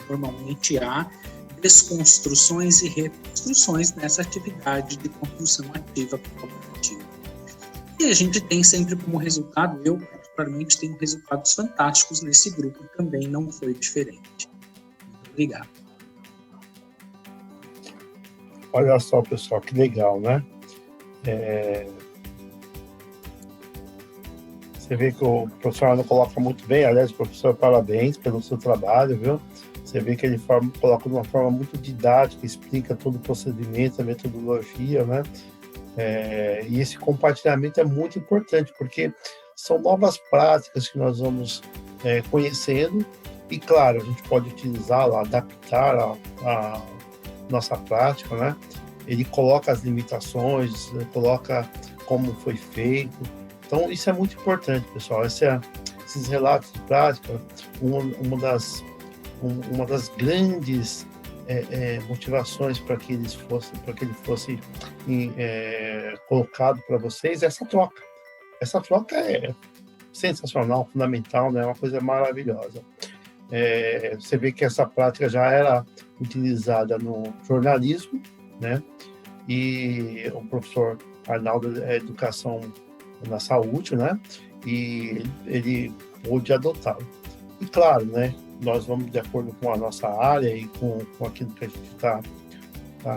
Normalmente há desconstruções e reconstruções nessa atividade de construção ativa colaborativa. E a gente tem sempre como resultado, eu particularmente tenho resultados fantásticos nesse grupo, também não foi diferente. Muito obrigado.
Olha só, pessoal, que legal, né? Você vê que o professor Arnaldo coloca muito bem, aliás, professor, parabéns pelo seu trabalho, viu? Você vê que ele coloca de uma forma muito didática, explica todo o procedimento, a metodologia, né? E esse compartilhamento é muito importante, porque são novas práticas que nós vamos conhecendo e, claro, a gente pode utilizá-la, adaptar a nossa prática, né? Ele coloca as limitações, coloca como foi feito. Então, isso é muito importante, pessoal. Esses relatos de prática, uma das grandes motivações para que ele fosse colocado para vocês é essa troca. Essa troca é sensacional, fundamental, né? É uma coisa maravilhosa. Você vê que essa prática já era utilizada no jornalismo, né? E o professor Arnaldo é educação na saúde, né? E ele pôde adotá-lo. E claro, né? Nós vamos de acordo com a nossa área e com aquilo que a gente está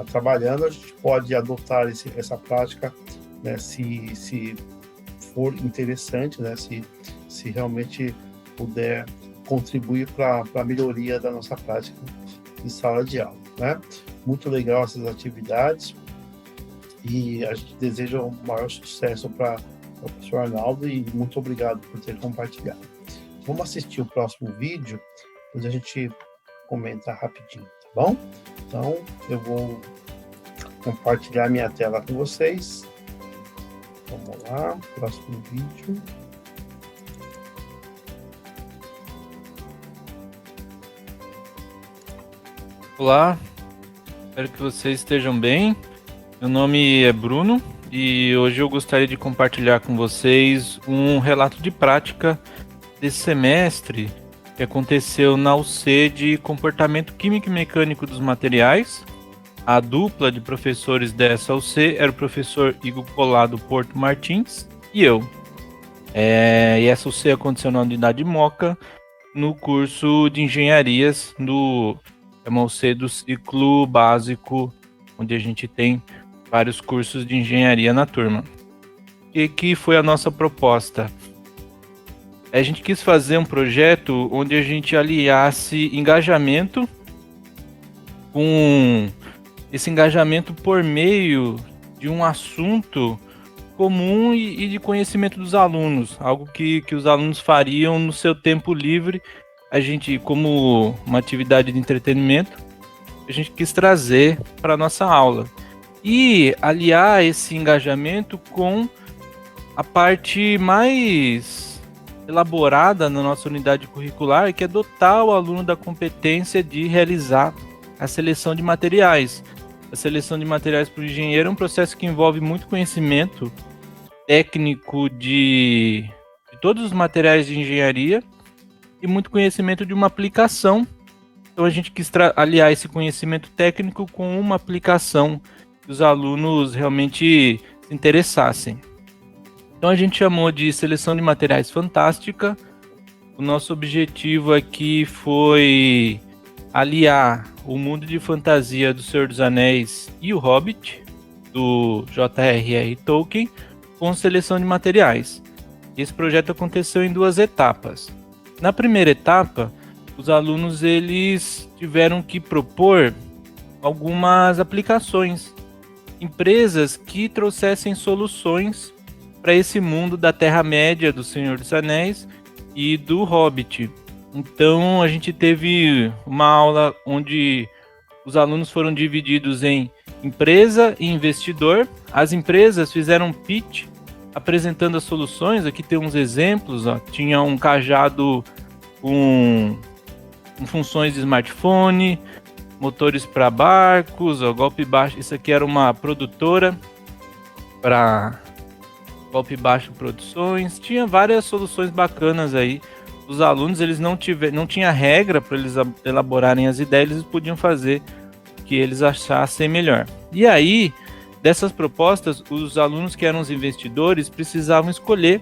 trabalhando, a gente pode adotar essa prática, né? Se for interessante, né? Se realmente puder contribuir para a melhoria da nossa prática em sala de aula, né? Muito legal essas atividades e a gente deseja o maior sucesso para o professor Arnaldo e muito obrigado por ter compartilhado. Vamos assistir o próximo vídeo, depois a gente comenta rapidinho, tá bom? Então, eu vou compartilhar minha tela com vocês. Vamos lá, próximo vídeo.
Olá, espero que vocês estejam bem. Meu nome é Bruno e hoje eu gostaria de compartilhar com vocês um relato de prática desse semestre que aconteceu na UC de Comportamento Químico e Mecânico dos Materiais. A dupla de professores dessa UC era o professor Igor Colado Porto Martins e eu. E essa UC aconteceu na unidade Moca, no curso de engenharias é uma UC do ciclo básico, onde a gente tem vários cursos de engenharia na turma. E que foi a nossa proposta? A gente quis fazer um projeto onde a gente aliasse engajamento com esse engajamento por meio de um assunto comum e de conhecimento dos alunos, algo que os alunos fariam no seu tempo livre. A gente, como uma atividade de entretenimento, a gente quis trazer para a nossa aula e aliar esse engajamento com a parte mais elaborada na nossa unidade curricular, que é dotar o aluno da competência de realizar a seleção de materiais. A seleção de materiais para o engenheiro é um processo que envolve muito conhecimento técnico de todos os materiais de engenharia e muito conhecimento de uma aplicação. Então a gente quis aliar esse conhecimento técnico com uma aplicação que os alunos realmente se interessassem. Então a gente chamou de Seleção de Materiais Fantástica. O nosso objetivo aqui foi aliar o mundo de fantasia do Senhor dos Anéis e o Hobbit, do J.R.R. Tolkien, com seleção de materiais. Esse projeto aconteceu em 2 etapas. Na primeira etapa, os alunos eles tiveram que propor algumas aplicações, empresas que trouxessem soluções para esse mundo da Terra-média, do Senhor dos Anéis e do Hobbit. Então a gente teve uma aula onde os alunos foram divididos em empresa e investidor. As empresas fizeram um pitch apresentando as soluções. Aqui tem uns exemplos, ó. Tinha um cajado com funções de smartphone, motores para barcos, ó, golpe baixo. Isso aqui era uma produtora para golpe baixo produções. Tinha várias soluções bacanas aí. Os alunos eles não tinha regra para eles elaborarem as ideias, eles podiam fazer o que eles achassem melhor. E aí, dessas propostas, os alunos que eram os investidores precisavam escolher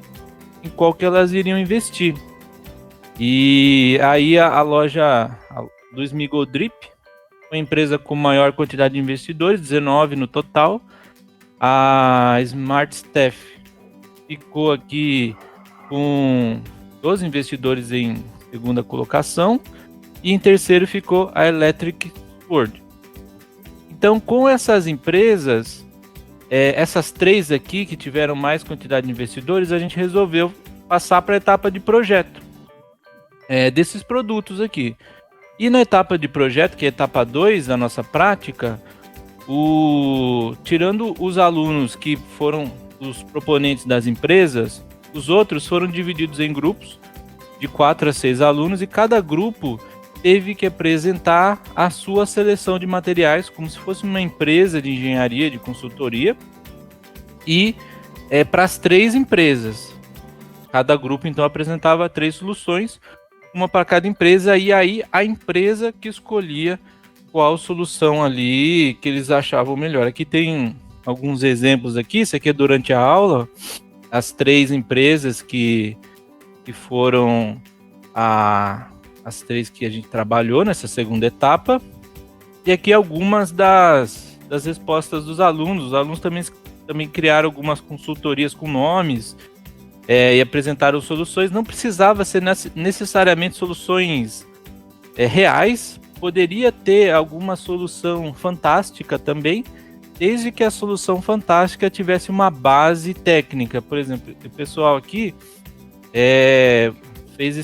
em qual que elas iriam investir. E aí a loja do Smigoldrip foi a empresa com maior quantidade de investidores, 19 no total. A SmartStaff ficou aqui com 12 investidores em segunda colocação, e em terceiro ficou a Electric World. Então, com essas empresas, essas 3 aqui que tiveram mais quantidade de investidores, a gente resolveu passar para a etapa de projeto desses produtos aqui. E na etapa de projeto, que é a etapa 2 da nossa prática, tirando os alunos que foram os proponentes das empresas, os outros foram divididos em grupos de 4 a 6 alunos, e cada grupo teve que apresentar a sua seleção de materiais, como se fosse uma empresa de engenharia, de consultoria, e para as 3 empresas. Cada grupo, então, apresentava 3 soluções, uma para cada empresa, e aí a empresa que escolhia qual solução ali que eles achavam melhor. Aqui tem alguns exemplos aqui, isso aqui é durante a aula, as 3 empresas que foram as 3 que a gente trabalhou nessa segunda etapa. E aqui algumas das respostas dos alunos. Os alunos também criaram algumas consultorias com nomes e apresentaram soluções. Não precisava ser necessariamente soluções reais, poderia ter alguma solução fantástica também, desde que a solução fantástica tivesse uma base técnica. Por exemplo, o pessoal aqui fez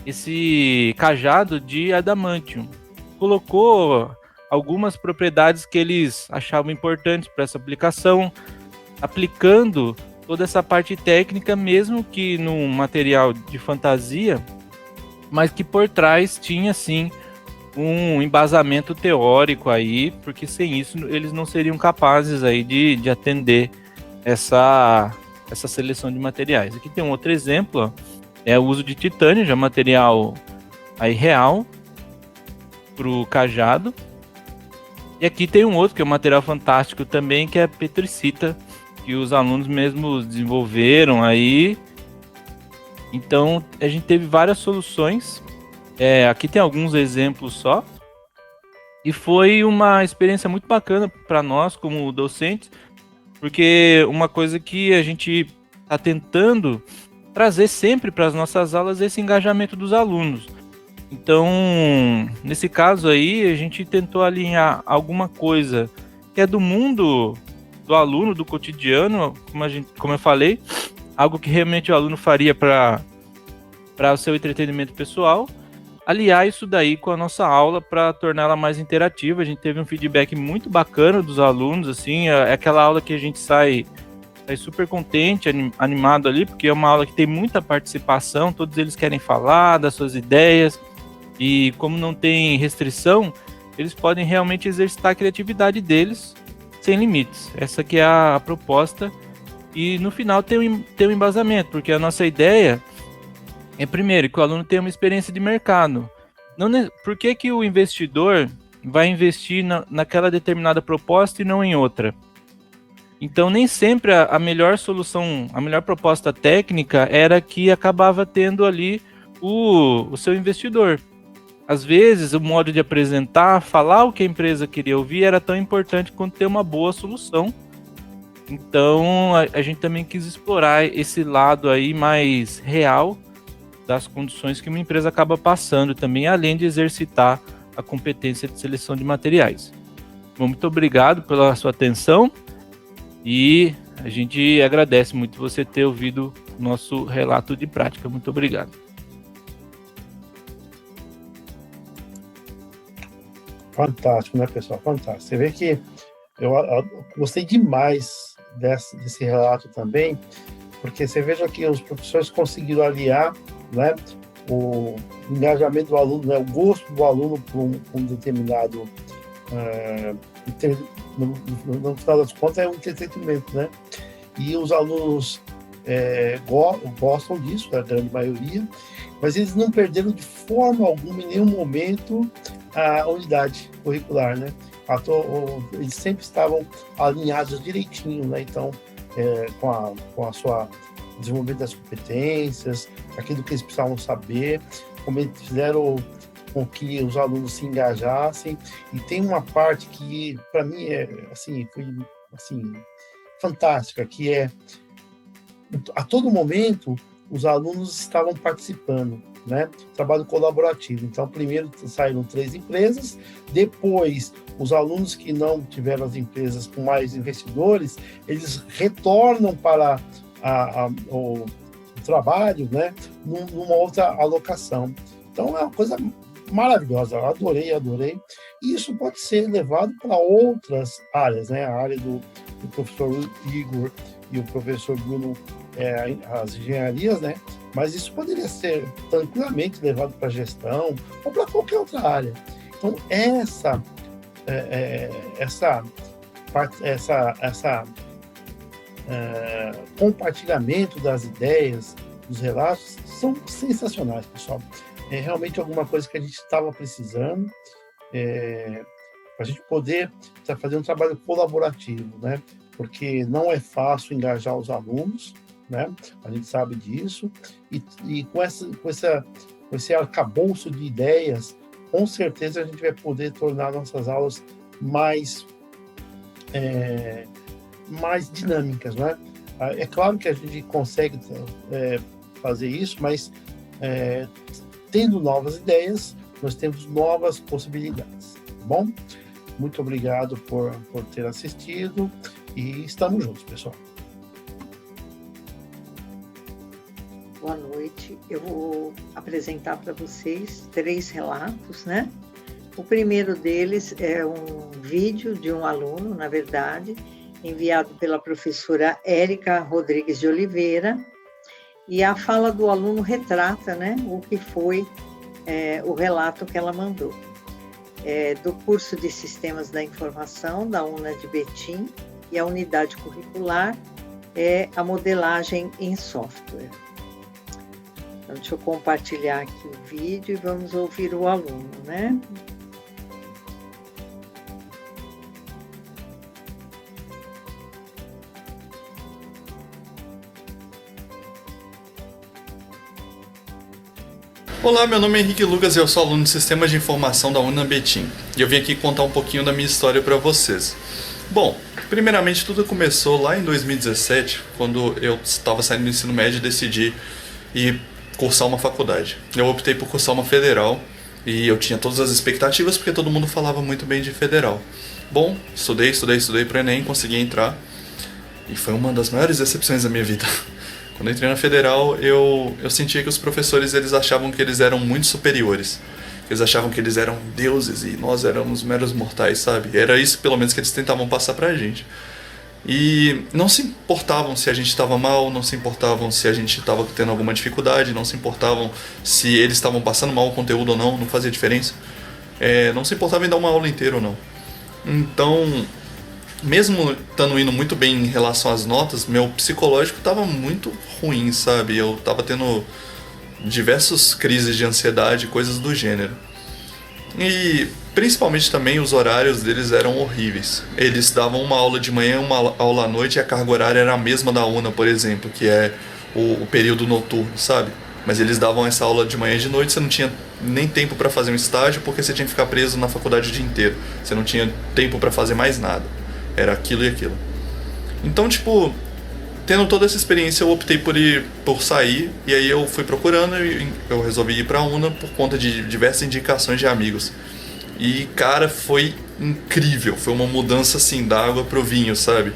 esse cajado de adamantium. Colocou algumas propriedades que eles achavam importantes para essa aplicação, aplicando toda essa parte técnica, mesmo que num material de fantasia, mas que por trás tinha, sim, um embasamento teórico aí, porque sem isso eles não seriam capazes aí de atender essa seleção de materiais. Aqui tem um outro exemplo, ó, é o uso de titânio, já material aí real, para o cajado. E aqui tem um outro que é um material fantástico também, que é a petricita, que os alunos mesmos desenvolveram aí. Então a gente teve várias soluções. Aqui tem alguns exemplos só, e foi uma experiência muito bacana para nós como docentes, porque uma coisa que a gente está tentando trazer sempre para as nossas aulas é esse engajamento dos alunos. Então, nesse caso aí, a gente tentou alinhar alguma coisa que é do mundo do aluno, do cotidiano, como eu falei, algo que realmente o aluno faria para o seu entretenimento pessoal, aliar isso daí com a nossa aula para torná-la mais interativa. A gente teve um feedback muito bacana dos alunos, assim, é aquela aula que a gente sai super contente, animado ali, porque é uma aula que tem muita participação, todos eles querem falar das suas ideias, e como não tem restrição, eles podem realmente exercitar a criatividade deles sem limites. Essa que é a proposta, e no final tem um embasamento, porque a nossa ideia é, primeiro, que o aluno tenha uma experiência de mercado. Por que o investidor vai investir naquela determinada proposta e não em outra? Então, nem sempre a melhor solução, a melhor proposta técnica era que acabava tendo ali o seu investidor. Às vezes, o modo de apresentar, falar o que a empresa queria ouvir era tão importante quanto ter uma boa solução. Então, a gente também quis explorar esse lado aí mais real das condições que uma empresa acaba passando também, além de exercitar a competência de seleção de materiais. Bom, muito obrigado pela sua atenção e a gente agradece muito você ter ouvido o nosso relato de prática. Muito obrigado.
Fantástico, né, pessoal? Fantástico. Você vê que eu gostei demais desse relato também, porque você veja que os professores conseguiram aliar, né, o engajamento do aluno, né, o gosto do aluno por um determinado, no final das contas, é um entretenimento, né? E os alunos gostam disso, a grande maioria, mas eles não perderam de forma alguma, em nenhum momento, a unidade curricular, né? Eles sempre estavam alinhados direitinho, né? Então, com a sua desenvolvimento das competências, aquilo que eles precisavam saber, como eles fizeram com que os alunos se engajassem. E tem uma parte que, para mim, foi fantástica, que é, a todo momento, os alunos estavam participando, né? Trabalho colaborativo. Então, primeiro saíram 3 empresas, depois os alunos que não tiveram as empresas com mais investidores, eles retornam para o trabalho, né? Numa outra alocação. Então, é uma coisa maravilhosa. Eu adorei. E isso pode ser levado para outras áreas, né? A área do professor Igor e o professor Bruno, as engenharias, né? Mas isso poderia ser tranquilamente levado para a gestão ou para qualquer outra área. Então, compartilhamento das ideias, dos relatos, são sensacionais, pessoal. É realmente alguma coisa que a gente estava precisando, para a gente poder fazer um trabalho colaborativo, né? Porque não é fácil engajar os alunos, né? A gente sabe disso, e com esse arcabouço de ideias, com certeza a gente vai poder tornar nossas aulas mais dinâmicas, né? É claro que a gente consegue fazer isso, mas tendo novas ideias, nós temos novas possibilidades, tá bom? Muito obrigado por ter assistido e estamos juntos, pessoal.
Boa noite. Eu vou apresentar para vocês 3 relatos, né? O primeiro deles é um vídeo de um aluno, na verdade, enviado pela professora Érica Rodrigues de Oliveira, e a fala do aluno retrata, né, o que foi o relato que ela mandou. Do curso de Sistemas da Informação da UNA de Betim, e a unidade curricular é a modelagem em software. Então, deixa eu compartilhar aqui o vídeo e vamos ouvir o aluno, né?
Olá, meu nome é Henrique Lucas e eu sou aluno de Sistemas de Informação da UNA Betim. E eu vim aqui contar um pouquinho da minha história para vocês. Bom, primeiramente tudo começou lá em 2017, quando eu estava saindo do ensino médio e decidi ir cursar uma faculdade. Eu optei por cursar uma federal e eu tinha todas as expectativas porque todo mundo falava muito bem de federal. Bom, estudei para o Enem, consegui entrar e foi uma das maiores decepções da minha vida. Quando eu entrei na federal, eu sentia que os professores eles achavam que eles eram muito superiores. Eles achavam que eles eram deuses e nós éramos meros mortais, sabe? Era isso pelo menos que eles tentavam passar pra gente. E não se importavam se a gente estava mal, não se importavam se a gente estava tendo alguma dificuldade, não se importavam se eles estavam passando mal o conteúdo ou não fazia diferença. Não se importavam em dar uma aula inteira ou não. Então, mesmo estando indo muito bem em relação às notas, meu psicológico estava muito ruim, sabe? Eu estava tendo diversas crises de ansiedade, coisas do gênero. E principalmente também os horários deles eram horríveis. Eles davam uma aula de manhã, uma aula à noite, e a carga horária era a mesma da UNA, por exemplo, que é o período noturno, sabe? Mas eles davam essa aula de manhã e de noite, você não tinha nem tempo para fazer um estágio, porque você tinha que ficar preso na faculdade o dia inteiro. Você não tinha tempo para fazer mais nada. Era aquilo e aquilo. Então, tipo, tendo toda essa experiência, eu optei por sair, e aí eu fui procurando e eu resolvi ir para a UNA por conta de diversas indicações de amigos. E, cara, foi incrível. Foi uma mudança, assim, da água pro vinho, sabe?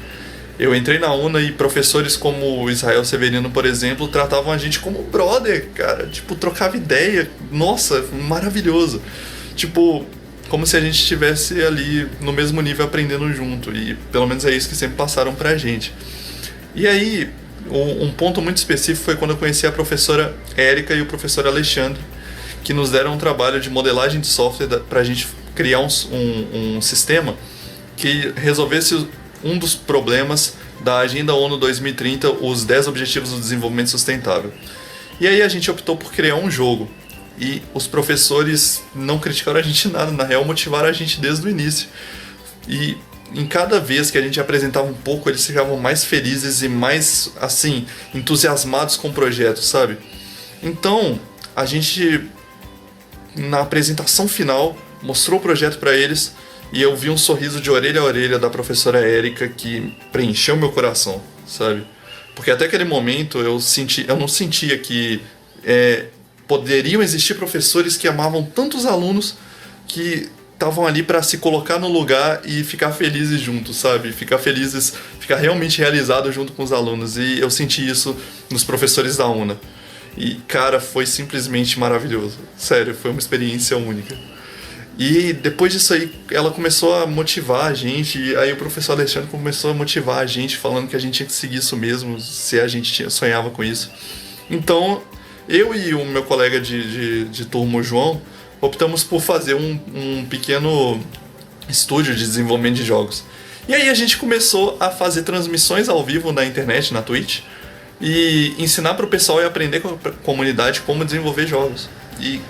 Eu entrei na UNA e professores como o Israel Severino, por exemplo, tratavam a gente como brother, cara. Tipo, trocava ideia. Nossa, maravilhoso. Tipo, como se a gente estivesse ali no mesmo nível aprendendo junto. E pelo menos é isso que sempre passaram pra gente. E aí, um ponto muito específico foi quando eu conheci a professora Érica e o professor Alexandre, que nos deram um trabalho de modelagem de software pra gente criar um sistema que resolvesse um dos problemas da Agenda ONU 2030, os 10 Objetivos do Desenvolvimento Sustentável. E aí a gente optou por criar um jogo. E os professores não criticaram a gente nada, na real motivaram a gente desde o início. E em cada vez que a gente apresentava um pouco, eles ficavam mais felizes e mais, assim, entusiasmados com o projeto, sabe? Então, a gente, na apresentação final, mostrou o projeto para eles, e eu vi um sorriso de orelha a orelha da professora Érica que preencheu meu coração, sabe? Porque até aquele momento eu não sentia que poderiam existir professores que amavam tantos alunos que estavam ali para se colocar no lugar e ficar felizes juntos, sabe? Ficar realmente realizados junto com os alunos. E eu senti isso nos professores da UNA. E, cara, foi simplesmente maravilhoso. Sério, foi uma experiência única. E depois disso aí, ela começou a motivar a gente, e aí o professor Alexandre começou a motivar a gente, falando que a gente tinha que seguir isso mesmo, se a gente sonhava com isso. Então, eu e o meu colega de turma, o João, optamos por fazer um pequeno estúdio de desenvolvimento de jogos. E aí a gente começou a fazer transmissões ao vivo na internet, na Twitch, e ensinar para o pessoal e aprender com a comunidade como desenvolver jogos. E,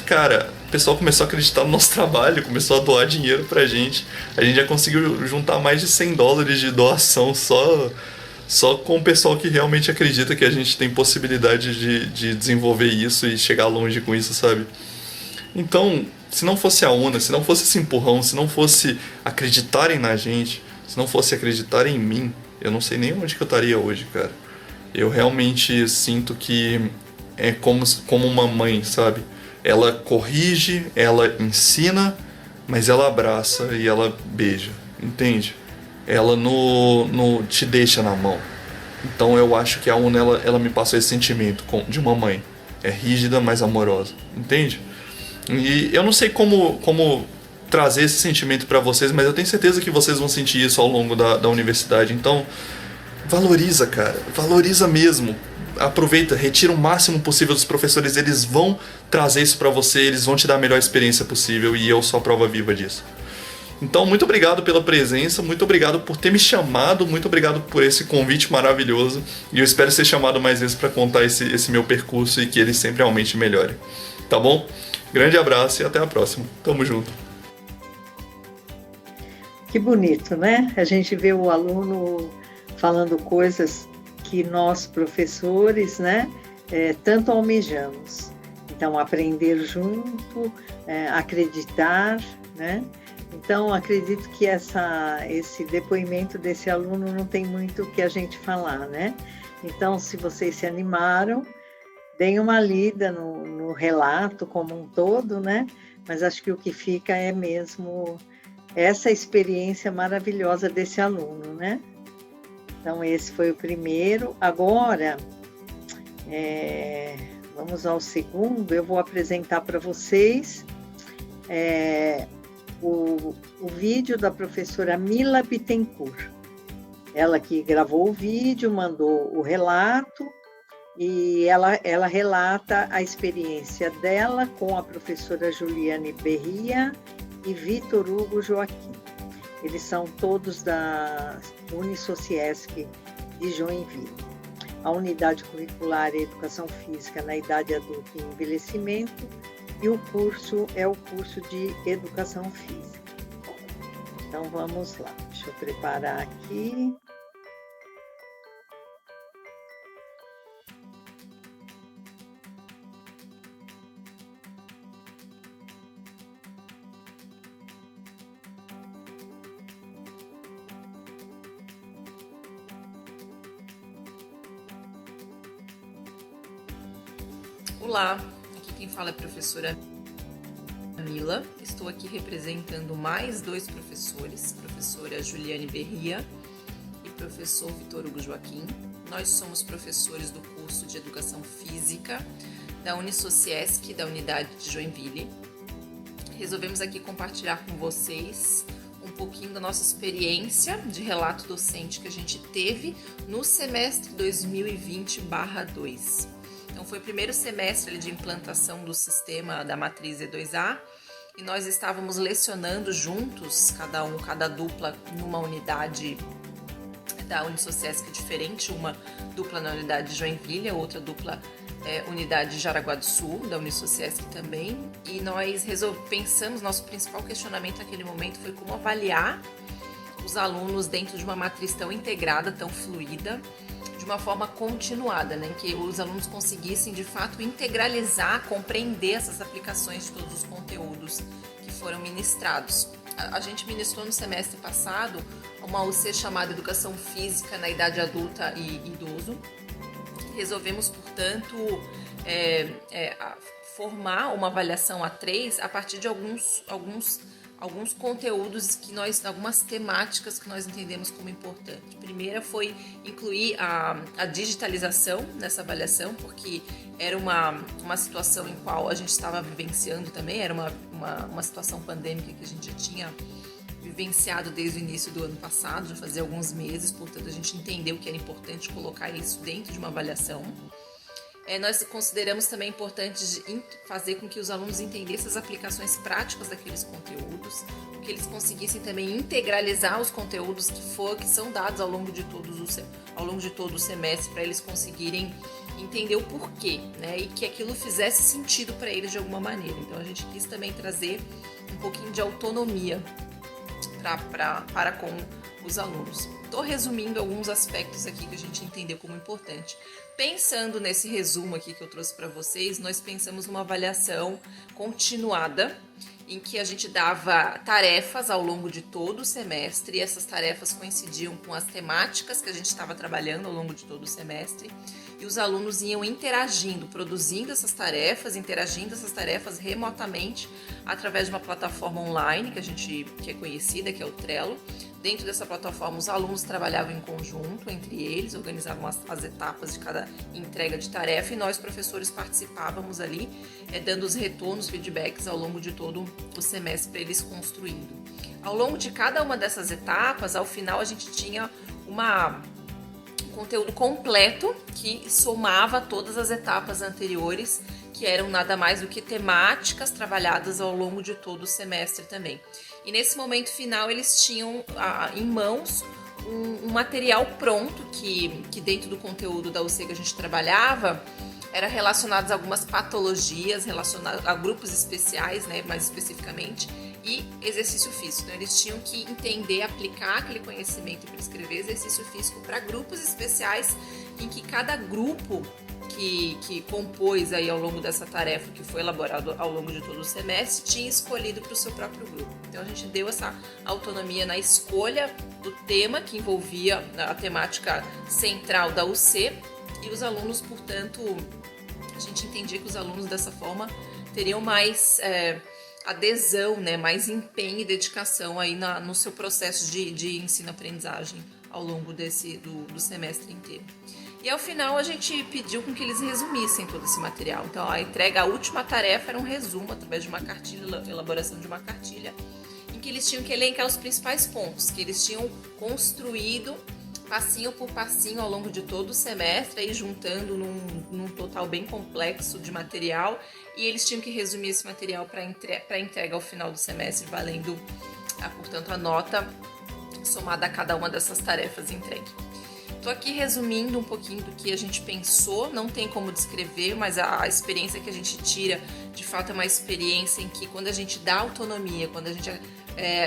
cara, o pessoal começou a acreditar no nosso trabalho, começou a doar dinheiro pra gente. A gente já conseguiu juntar mais de $100 de doação só com o pessoal que realmente acredita que a gente tem possibilidade de desenvolver isso e chegar longe com isso, sabe? Então, se não fosse a UNA, se não fosse esse empurrão, se não fosse acreditarem na gente, se não fosse acreditarem em mim, eu não sei nem onde que eu estaria hoje, cara. Eu realmente sinto que é como uma mãe, sabe? Ela corrige, ela ensina, mas ela abraça e ela beija, entende? Ela não te deixa na mão. Então eu acho que a UNA, ela me passou esse sentimento de uma mãe. É rígida, mas amorosa, entende? E eu não sei como trazer esse sentimento para vocês, mas eu tenho certeza que vocês vão sentir isso ao longo da universidade. Então, valoriza, cara. Valoriza mesmo. Aproveita, retira o máximo possível dos professores. Eles vão trazer isso para você, eles vão te dar a melhor experiência possível, e eu sou a prova viva disso. Então, muito obrigado pela presença, muito obrigado por ter me chamado, muito obrigado por esse convite maravilhoso, e eu espero ser chamado mais vezes para contar esse meu percurso e que ele sempre realmente melhore. Tá bom? Grande abraço e até a próxima. Tamo junto.
Que bonito, né? A gente vê o aluno falando coisas que nós, professores, né, tanto almejamos. Então, aprender junto, acreditar, né? Então, acredito que esse depoimento desse aluno não tem muito o que a gente falar, né? Então, se vocês se animaram, deem uma lida no relato como um todo, né? Mas acho que o que fica é mesmo essa experiência maravilhosa desse aluno, né? Então, esse foi o primeiro. Agora, vamos ao segundo. Eu vou apresentar para vocês o vídeo da professora Mila Bittencourt. Ela que gravou o vídeo, mandou o relato, e ela relata a experiência dela com a professora Juliane Berria e Vitor Hugo Joaquim. Eles são todos da Unisociesc de Joinville. A unidade curricular é Educação Física na Idade Adulta e Envelhecimento e o curso é o curso de Educação Física. Então vamos lá, deixa eu preparar aqui.
Olá, aqui quem fala é a professora Mila. Estou aqui representando mais 2 professores, professora Juliane Berria e professor Vitor Hugo Joaquim. Nós somos professores do curso de Educação Física da Unisociesc, da unidade de Joinville. Resolvemos aqui compartilhar com vocês um pouquinho da nossa experiência de relato docente que a gente teve no semestre 2020/2. Então, foi o primeiro semestre de implantação do sistema da matriz E2A e nós estávamos lecionando juntos, cada dupla numa unidade da Unisociesc diferente, uma dupla na unidade de Joinville, a outra dupla unidade de Jaraguá do Sul, da Unisociesc também. E nós pensamos, nosso principal questionamento naquele momento foi como avaliar os alunos dentro de uma matriz tão integrada, tão fluida, de uma forma continuada, né, em que os alunos conseguissem de fato integralizar, compreender essas aplicações de todos os conteúdos que foram ministrados. A gente ministrou no semestre passado uma UC chamada Educação Física na Idade Adulta e Idoso. Resolvemos, portanto, formar uma avaliação A3 a partir de alguns conteúdos algumas temáticas que nós entendemos como importante. A primeira foi incluir a digitalização nessa avaliação, porque era uma situação em qual a gente estava vivenciando também, era uma situação pandêmica que a gente já tinha vivenciado desde o início do ano passado, já fazia alguns meses, portanto a gente entendeu que era importante colocar isso dentro de uma avaliação. Nós consideramos também importante fazer com que os alunos entendessem as aplicações práticas daqueles conteúdos, que eles conseguissem também integralizar os conteúdos que são dados ao longo de todo o semestre, para eles conseguirem entender o porquê, né? E que aquilo fizesse sentido para eles de alguma maneira. Então a gente quis também trazer um pouquinho de autonomia para com os alunos. Estou resumindo alguns aspectos aqui que a gente entendeu como importante. Pensando nesse resumo aqui que eu trouxe para vocês, nós pensamos numa avaliação continuada, em que a gente dava tarefas ao longo de todo o semestre, e essas tarefas coincidiam com as temáticas que a gente estava trabalhando ao longo de todo o semestre, e os alunos iam interagindo, interagindo essas tarefas remotamente através de uma plataforma online que é conhecida, que é o Trello. Dentro dessa plataforma, os alunos trabalhavam em conjunto entre eles, organizavam as etapas de cada entrega de tarefa, e nós, professores, participávamos ali, dando os retornos, feedbacks ao longo de todo o semestre para eles construindo. Ao longo de cada uma dessas etapas, ao final, a gente tinha um conteúdo completo que somava todas as etapas anteriores, que eram nada mais do que temáticas trabalhadas ao longo de todo o semestre também. E nesse momento final eles tinham em mãos um material pronto que dentro do conteúdo da UC que a gente trabalhava era relacionado a algumas patologias, relacionado a grupos especiais, né, mais especificamente, e exercício físico. Então, eles tinham que entender, aplicar aquele conhecimento para escrever exercício físico para grupos especiais, em que cada grupo que compôs aí ao longo dessa tarefa, que foi elaborado ao longo de todo o semestre, tinha escolhido para o seu próprio grupo. Então a gente deu essa autonomia na escolha do tema, que envolvia a temática central da UC, e os alunos, portanto, a gente entendia que os alunos dessa forma teriam mais adesão, né, mais empenho e dedicação aí no seu processo de ensino-aprendizagem ao longo do semestre inteiro. E ao final a gente pediu com que eles resumissem todo esse material. Então a última tarefa era um resumo através de uma cartilha, elaboração de uma cartilha, em que eles tinham que elencar os principais pontos que eles tinham construído passinho por passinho ao longo de todo o semestre, aí juntando num total bem complexo de material, e eles tinham que resumir esse material para entrega ao final do semestre, valendo, portanto, a nota somada a cada uma dessas tarefas entregue. estou aqui resumindo um pouquinho do que a gente pensou, não tem como descrever, mas a experiência que a gente tira, de fato, é uma experiência em que quando a gente dá autonomia, quando a gente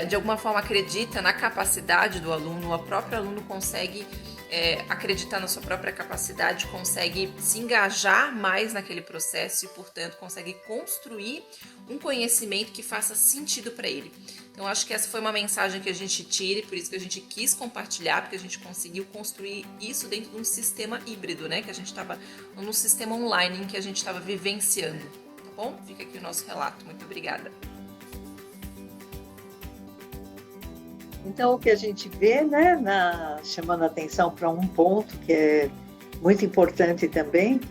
de alguma forma acredita na capacidade do aluno, o próprio aluno consegue acreditar na sua própria capacidade, consegue se engajar mais naquele processo e, portanto, consegue construir um conhecimento que faça sentido para ele. Então, acho que essa foi uma mensagem que a gente tira e por isso que a gente quis compartilhar, porque a gente conseguiu construir isso dentro de um sistema híbrido, né? Que a gente estava num sistema online em que a gente estava vivenciando, tá bom? Fica aqui o nosso relato. Muito obrigada.
Então, o que a gente vê, né, chamando a atenção para um ponto que é muito importante também,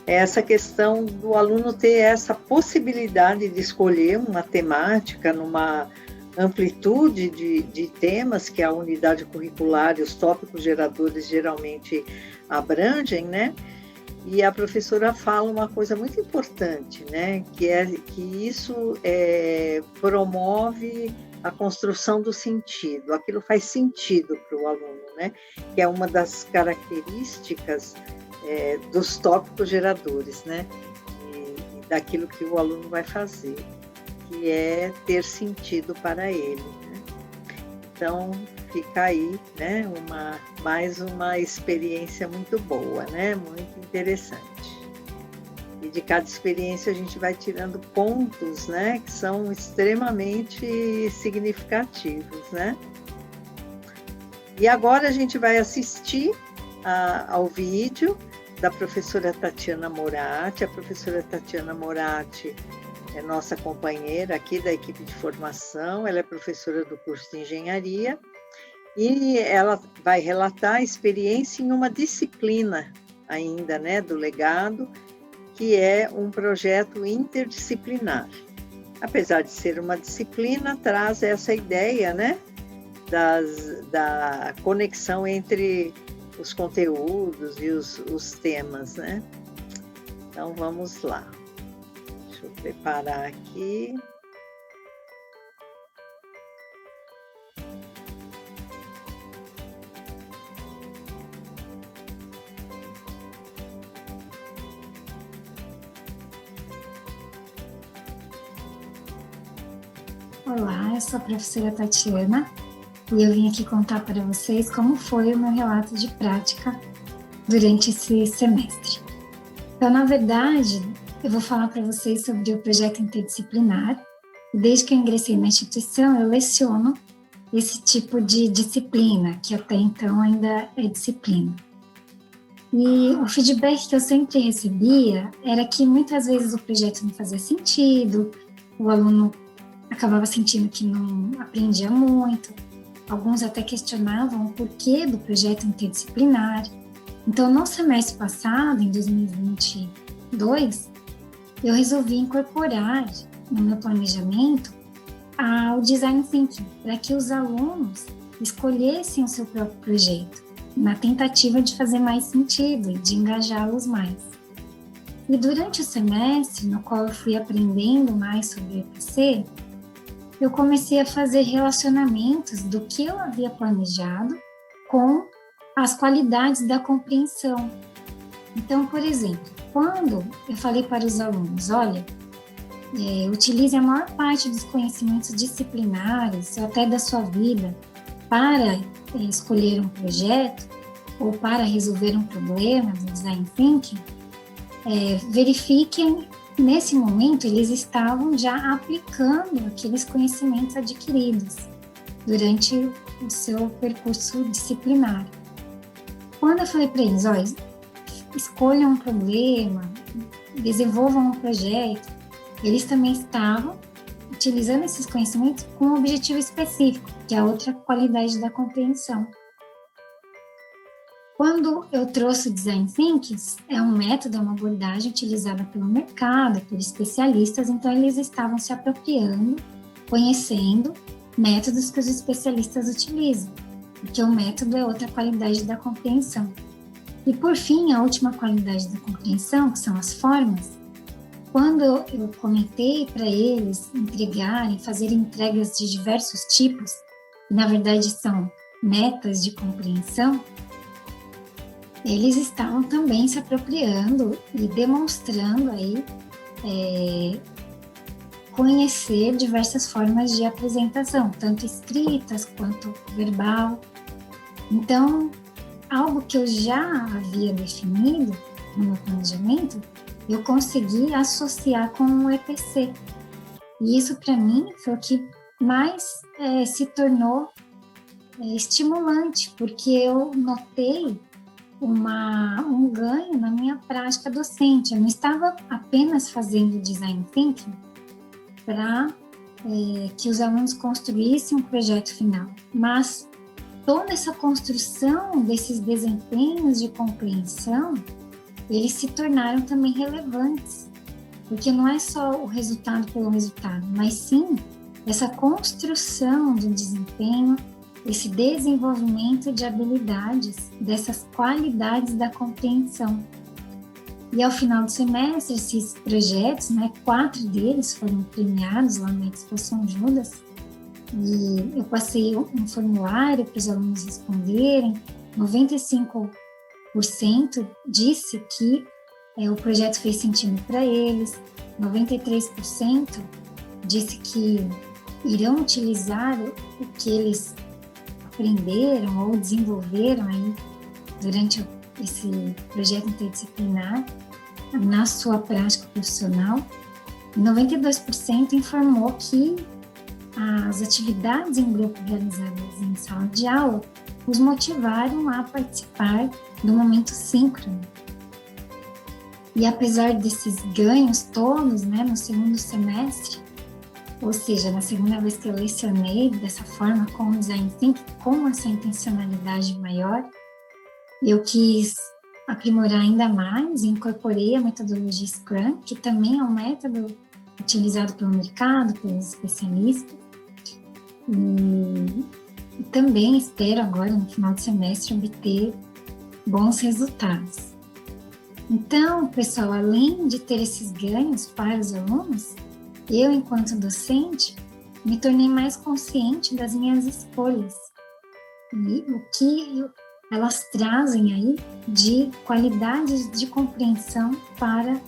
é essa questão do aluno ter essa possibilidade de escolher uma temática numa amplitude de temas que a unidade curricular e os tópicos geradores geralmente abrangem, né? E a professora fala uma coisa muito importante, né? Que isso promove a construção do sentido, aquilo faz sentido para o aluno, né? Que é uma das características dos tópicos geradores, né? E daquilo que o aluno vai fazer, que é ter sentido para ele, né? Então, fica aí, né? Mais uma experiência muito boa, né? Muito interessante. E de cada experiência a gente vai tirando pontos, né, que são extremamente significativos, né? E agora a gente vai assistir ao vídeo da professora Tatiana Moratti. A professora Tatiana Moratti é nossa companheira aqui da equipe de formação, ela é professora do curso de engenharia e ela vai relatar a experiência em uma disciplina ainda, né, do legado, que é um projeto interdisciplinar. Apesar de ser uma disciplina, traz essa ideia, né, da conexão entre os conteúdos e os temas, né? Então, vamos lá. Deixa eu preparar aqui.
Olá, eu sou a professora Tatiana e eu vim aqui contar para vocês como foi o meu relato de prática durante esse semestre. Então, na verdade, eu vou falar para vocês sobre o projeto interdisciplinar. Desde que eu ingressei na instituição, eu leciono esse tipo de disciplina, que até então ainda é disciplina. E o feedback que eu sempre recebia era que muitas vezes o projeto não fazia sentido, o aluno acabava sentindo que não aprendia muito, alguns até questionavam o porquê do projeto interdisciplinar. Então, no semestre passado, em 2022, eu resolvi incorporar no meu planejamento o Design Thinking, para que os alunos escolhessem o seu próprio projeto, na tentativa de fazer mais sentido e de engajá-los mais. E durante o semestre, no qual eu fui aprendendo mais sobre o EPC, eu comecei a fazer relacionamentos do que eu havia planejado com as qualidades da compreensão. Então, por exemplo, quando eu falei para os alunos, olha, utilize a maior parte dos conhecimentos disciplinares ou até da sua vida para escolher um projeto ou para resolver um problema do Design Thinking, verifiquem, nesse momento, eles estavam já aplicando aqueles conhecimentos adquiridos durante o seu percurso disciplinar. Quando eu falei para eles, olha, escolham um problema, desenvolvam um projeto, eles também estavam utilizando esses conhecimentos com um objetivo específico, que é a outra qualidade da compreensão. Quando eu trouxe o Design Thinking, é um método, é uma abordagem utilizada pelo mercado, por especialistas, então eles estavam se apropriando, conhecendo métodos que os especialistas utilizam, porque o método é outra qualidade da compreensão. E por fim, a última qualidade da compreensão, que são as formas, quando eu comentei para eles entregarem, fazerem entregas de diversos tipos, que na verdade são metas de compreensão, eles estavam também se apropriando e demonstrando aí conhecer diversas formas de apresentação, tanto escritas quanto verbal. Então, algo que eu já havia definido no meu planejamento, eu consegui associar com o EPC. E isso, para mim, foi o que mais se tornou estimulante, porque eu notei um ganho na minha prática docente. Eu não estava apenas fazendo design thinking para que os alunos construíssem um projeto final, mas toda essa construção desses desempenhos de compreensão, eles se tornaram também relevantes, porque não é só o resultado pelo resultado, mas sim essa construção do desempenho, esse desenvolvimento de habilidades, dessas qualidades da compreensão. E ao final do semestre, esses projetos, 4 deles foram premiados lá na Expo São Judas, e eu passei um formulário para os alunos responderem. 95% disse que o projeto fez sentido para eles, 93% disse que irão utilizar o que eles aprenderam ou desenvolveram aí durante esse projeto interdisciplinar na sua prática profissional. 92% informou que as atividades em grupo realizadas em sala de aula os motivaram a participar do momento síncrono. E apesar desses ganhos todos, no segundo semestre, ou seja, na segunda vez que eu lecionei dessa forma com o Design Thinking, com essa intencionalidade maior, eu quis aprimorar ainda mais e incorporei a metodologia Scrum, que também é um método utilizado pelo mercado, pelos especialistas. E também espero agora, no final do semestre, obter bons resultados. Então, pessoal, além de ter esses ganhos para os alunos, eu, enquanto docente, me tornei mais consciente das minhas escolhas e o que elas trazem aí de qualidades de compreensão para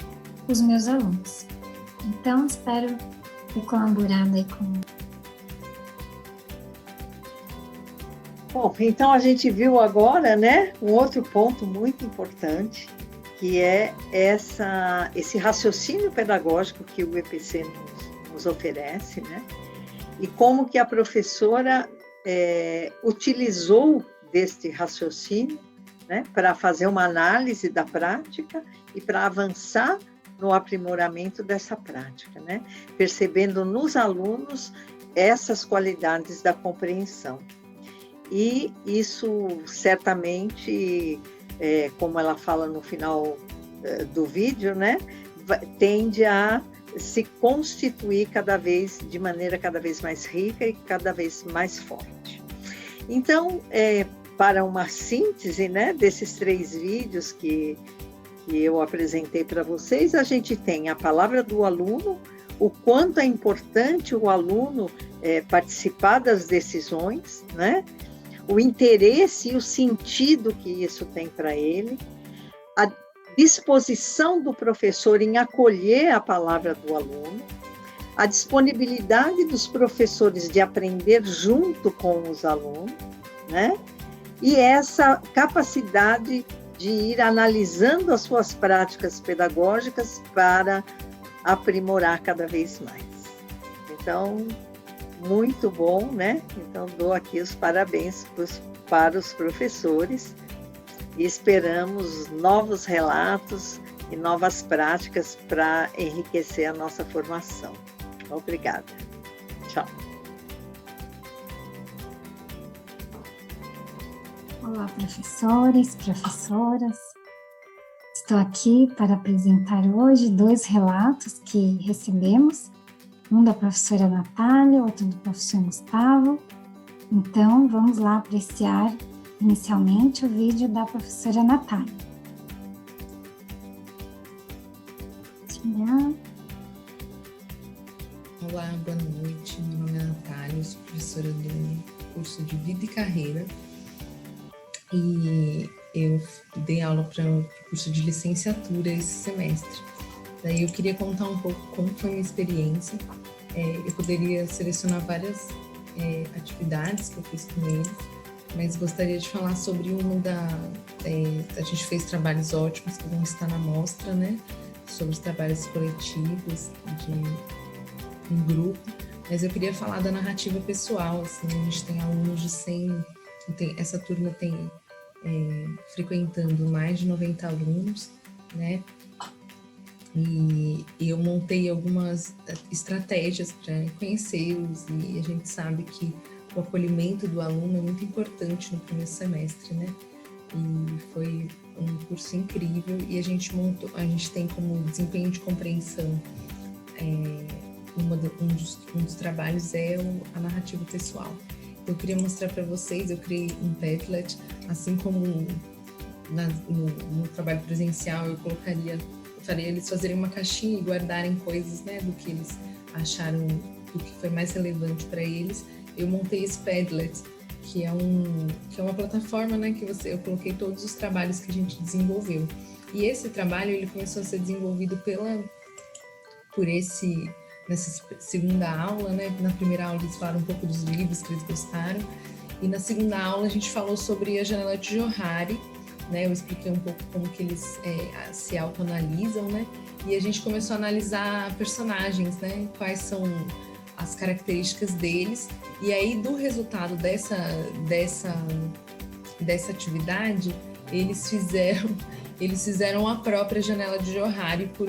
os meus alunos. Então, espero ter colaborado aí com...
Bom, então a gente viu agora, um outro ponto muito importante, que é esse raciocínio pedagógico que o EPC nos oferece, e como que a professora utilizou deste raciocínio, para fazer uma análise da prática e para avançar no aprimoramento dessa prática, percebendo nos alunos essas qualidades da compreensão. E isso certamente, como ela fala no final do vídeo, tende a se constituir de maneira cada vez mais rica e cada vez mais forte. Então, para uma síntese, desses 3 vídeos que eu apresentei para vocês, a gente tem a palavra do aluno, o quanto é importante o aluno participar das decisões, o interesse e o sentido que isso tem para ele, a disposição do professor em acolher a palavra do aluno, a disponibilidade dos professores de aprender junto com os alunos, e essa capacidade de ir analisando as suas práticas pedagógicas para aprimorar cada vez mais. Então, muito bom, Então, dou aqui os parabéns para os professores e esperamos novos relatos e novas práticas para enriquecer a nossa formação. Obrigada. Tchau.
Olá, professores, professoras. Estou aqui para apresentar hoje 2 relatos que recebemos, um da professora Natália, outro do professor Gustavo. Então, vamos lá apreciar inicialmente o vídeo da professora Natália.
Olá, boa noite. Meu nome é Natália, sou professora do curso de Vida e Carreira. E eu dei aula para o curso de licenciatura esse semestre. Daí eu queria contar um pouco como foi a minha experiência. Eu poderia selecionar várias atividades que eu fiz com eles, mas gostaria de falar sobre uma a gente fez trabalhos ótimos que vão estar na mostra, né? Sobre os trabalhos coletivos, em grupo, mas eu queria falar da narrativa pessoal, assim, a gente tem alunos de 100, essa turma tem frequentando mais de 90 alunos, né? E eu montei algumas estratégias para conhecê-los, e a gente sabe que o acolhimento do aluno é muito importante no primeiro semestre, né? E foi um curso incrível, e a gente tem como desempenho de compreensão, um dos trabalhos é a narrativa pessoal. Eu queria mostrar para vocês, eu criei um Padlet, assim como no trabalho presencial eu faria eles fazerem uma caixinha e guardarem coisas, né, do que eles acharam, do que foi mais relevante para eles. Eu montei esse Padlet, que é uma plataforma, né, que eu coloquei todos os trabalhos que a gente desenvolveu. E esse trabalho, ele começou a ser desenvolvido nessa segunda aula, né? Na primeira aula eles falaram um pouco dos livros que eles gostaram, e na segunda aula a gente falou sobre a janela de Johari, né? Eu expliquei um pouco como que eles se autoanalisam, né? E a gente começou a analisar personagens, né? Quais são as características deles, e aí do resultado dessa atividade, eles fizeram a própria janela de Johari por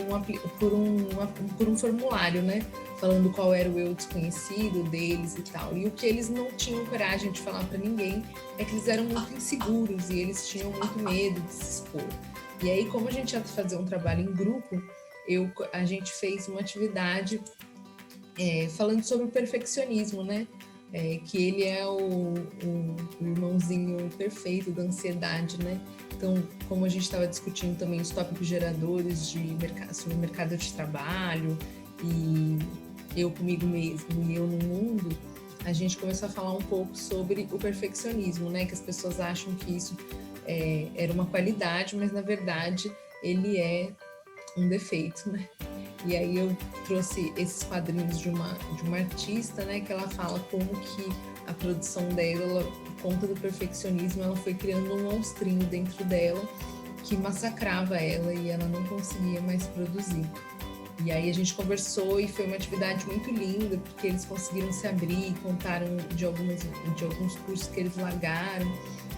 um formulário, né? Falando qual era o eu desconhecido deles e tal. E o que eles não tinham coragem de falar para ninguém é que eles eram muito inseguros e eles tinham muito medo de se expor. E aí, como a gente ia fazer um trabalho em grupo, a gente fez uma atividade falando sobre o perfeccionismo, né? Que ele é o irmãozinho perfeito da ansiedade, né? Então, como a gente estava discutindo também os tópicos geradores sobre o mercado de trabalho e eu comigo mesmo e eu no mundo, a gente começou a falar um pouco sobre o perfeccionismo, né? Que as pessoas acham que isso era uma qualidade, mas na verdade ele é um defeito, né? E aí eu trouxe esses quadrinhos de uma artista, né? Que ela fala como que a produção dela, por conta do perfeccionismo, ela foi criando um monstrinho dentro dela que massacrava ela e ela não conseguia mais produzir. E aí a gente conversou e foi uma atividade muito linda, porque eles conseguiram se abrir, contaram de alguns cursos que eles largaram.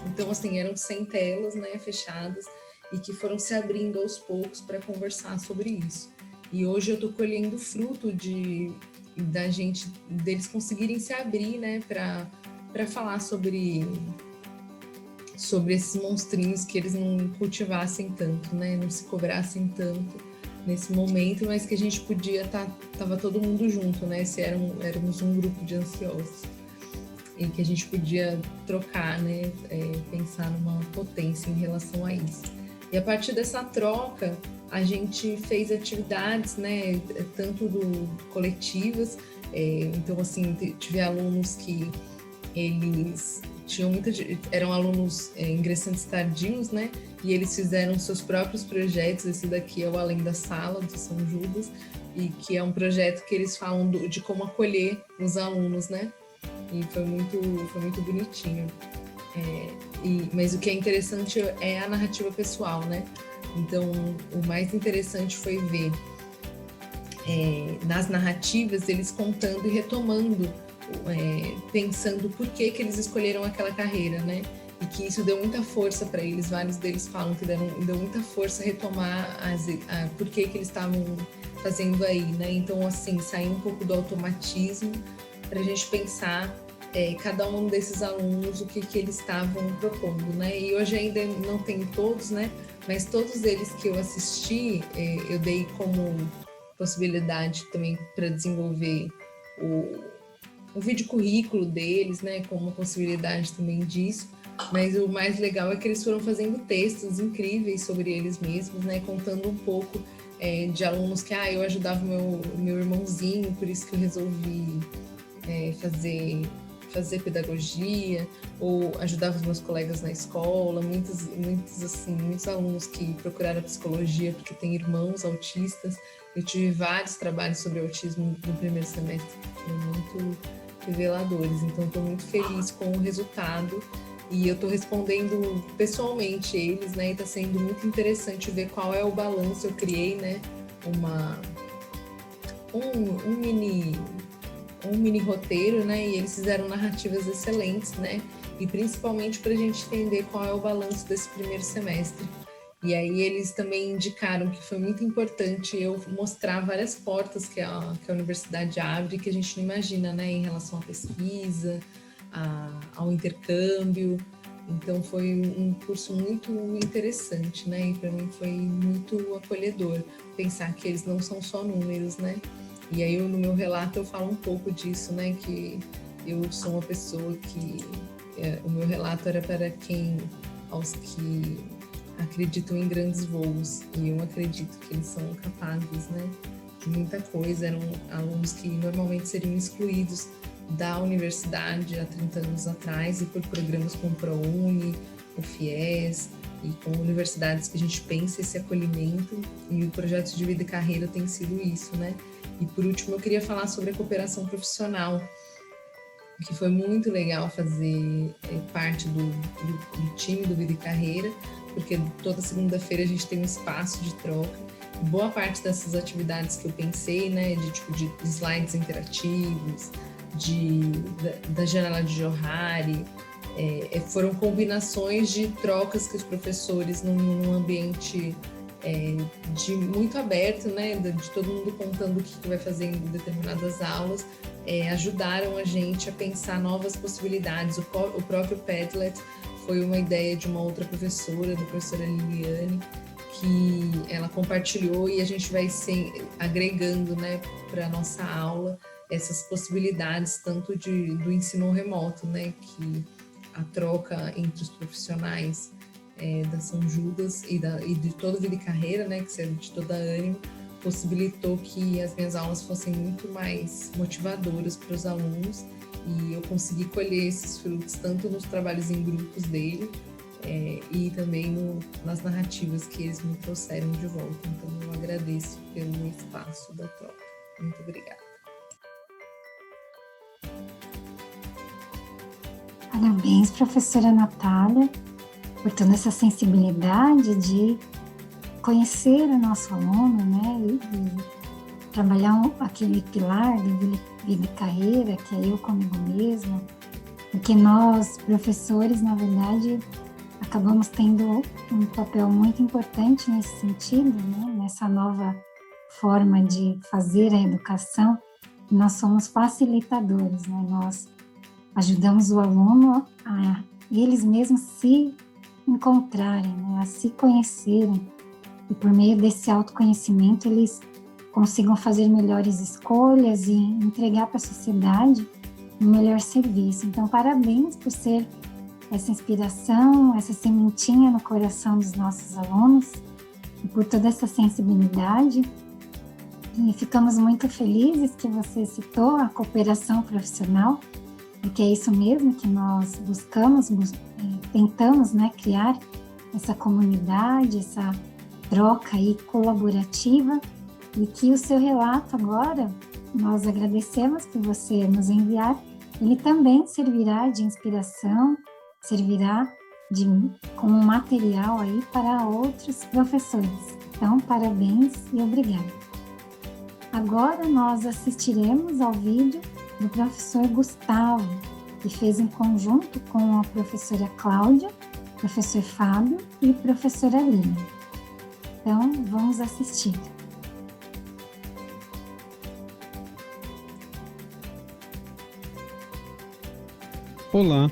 Então, assim, eram 100 telas, né, fechadas, e que foram se abrindo aos poucos para conversar sobre isso. E hoje eu estou colhendo fruto deles conseguirem se abrir, né, para falar sobre esses monstrinhos que eles não cultivassem tanto, né, não se cobrassem tanto nesse momento, mas que a gente podia tava todo mundo junto, né, se éramos um grupo de ansiosos e que a gente podia trocar, né, pensar numa potência em relação a isso. E a partir dessa troca a gente fez atividades, né, tanto coletivas, então assim, tive alunos que eles eram alunos ingressantes tardios, né, e eles fizeram seus próprios projetos. Esse daqui é o Além da Sala, do São Judas, e que é um projeto que eles falam de como acolher os alunos, né, e foi muito bonitinho. Mas o que é interessante é a narrativa pessoal, né? Então, o mais interessante foi ver nas narrativas eles contando e retomando, pensando por que eles escolheram aquela carreira, né? E que isso deu muita força para eles. Vários deles falam que deu muita força retomar por que eles estavam fazendo aí, né? Então, assim, sair um pouco do automatismo para a gente pensar cada um desses alunos o que eles estavam propondo, né? E hoje ainda não tenho todos, né? Mas todos eles que eu assisti, eu dei como possibilidade também para desenvolver o vídeo currículo deles, né? Como uma possibilidade também disso. Mas o mais legal é que eles foram fazendo textos incríveis sobre eles mesmos, né? Contando um pouco de alunos que eu ajudava meu irmãozinho, por isso que eu resolvi fazer pedagogia, ou ajudava os meus colegas na escola, muitos alunos que procuraram psicologia porque têm irmãos autistas. Eu tive vários trabalhos sobre autismo no primeiro semestre que foram muito reveladores, então estou muito feliz com o resultado e eu estou respondendo pessoalmente eles, né, e está sendo muito interessante ver qual é o balanço. Eu criei, né, um mini roteiro, né, e eles fizeram narrativas excelentes, né, e principalmente para a gente entender qual é o balanço desse primeiro semestre. E aí eles também indicaram que foi muito importante eu mostrar várias portas que a universidade abre, que a gente não imagina, né, em relação à pesquisa, ao intercâmbio. Então foi um curso muito interessante, né, e para mim foi muito acolhedor pensar que eles não são só números, né. E aí no meu relato eu falo um pouco disso, né, que eu sou uma pessoa que o meu relato era para aos que acreditam em grandes voos, e eu acredito que eles são capazes, né, de muita coisa. Eram alunos que normalmente seriam excluídos da universidade há 30 anos atrás, e por programas como o ProUni, o FIES, e com universidades que a gente pensa esse acolhimento, e o projeto de vida e carreira tem sido isso, né. E por último eu queria falar sobre a cooperação profissional, que foi muito legal fazer parte do time do Vida e Carreira, porque toda segunda-feira a gente tem um espaço de troca. Boa parte dessas atividades que eu pensei, né, de slides interativos, da janela de Johari, foram combinações de trocas que os professores, num ambiente de muito aberto, né, de todo mundo contando o que vai fazer em determinadas aulas, ajudaram a gente a pensar novas possibilidades. O próprio Padlet foi uma ideia de uma outra professora, da professora Liliane, que ela compartilhou, e a gente vai agregando, né, para a nossa aula essas possibilidades, tanto do ensino remoto, né, que a troca entre os profissionais da São Judas e de toda Vida e Carreira, né, que serve de toda a Ânimo, possibilitou que as minhas aulas fossem muito mais motivadoras para os alunos, e eu consegui colher esses frutos tanto nos trabalhos em grupos dele e também nas narrativas que eles me trouxeram de volta. Então eu agradeço pelo espaço da troca. Muito obrigada.
Parabéns, professora Natália, por toda essa sensibilidade de conhecer o nosso aluno, né, e trabalhar aquele pilar de vida e carreira, que é eu comigo mesma, porque nós, professores, na verdade, acabamos tendo um papel muito importante nesse sentido, né, nessa nova forma de fazer a educação. Nós somos facilitadores, né, nós ajudamos o aluno a eles mesmos se encontrarem, né, a se conhecerem, e por meio desse autoconhecimento eles consigam fazer melhores escolhas e entregar para a sociedade um melhor serviço. Então, parabéns por ser essa inspiração, essa sementinha no coração dos nossos alunos, e por toda essa sensibilidade. E ficamos muito felizes que você citou a cooperação profissional, porque é isso mesmo que nós tentamos, né, criar essa comunidade, essa troca aí colaborativa, e que o seu relato agora, nós agradecemos por você nos enviar, ele também servirá de inspiração, servirá como material aí para outros professores. Então, parabéns e obrigada. Agora nós assistiremos ao vídeo do professor Gustavo, que fez em conjunto com a professora Cláudia, professor Fábio e professora Lina. Então, vamos assistir.
Olá,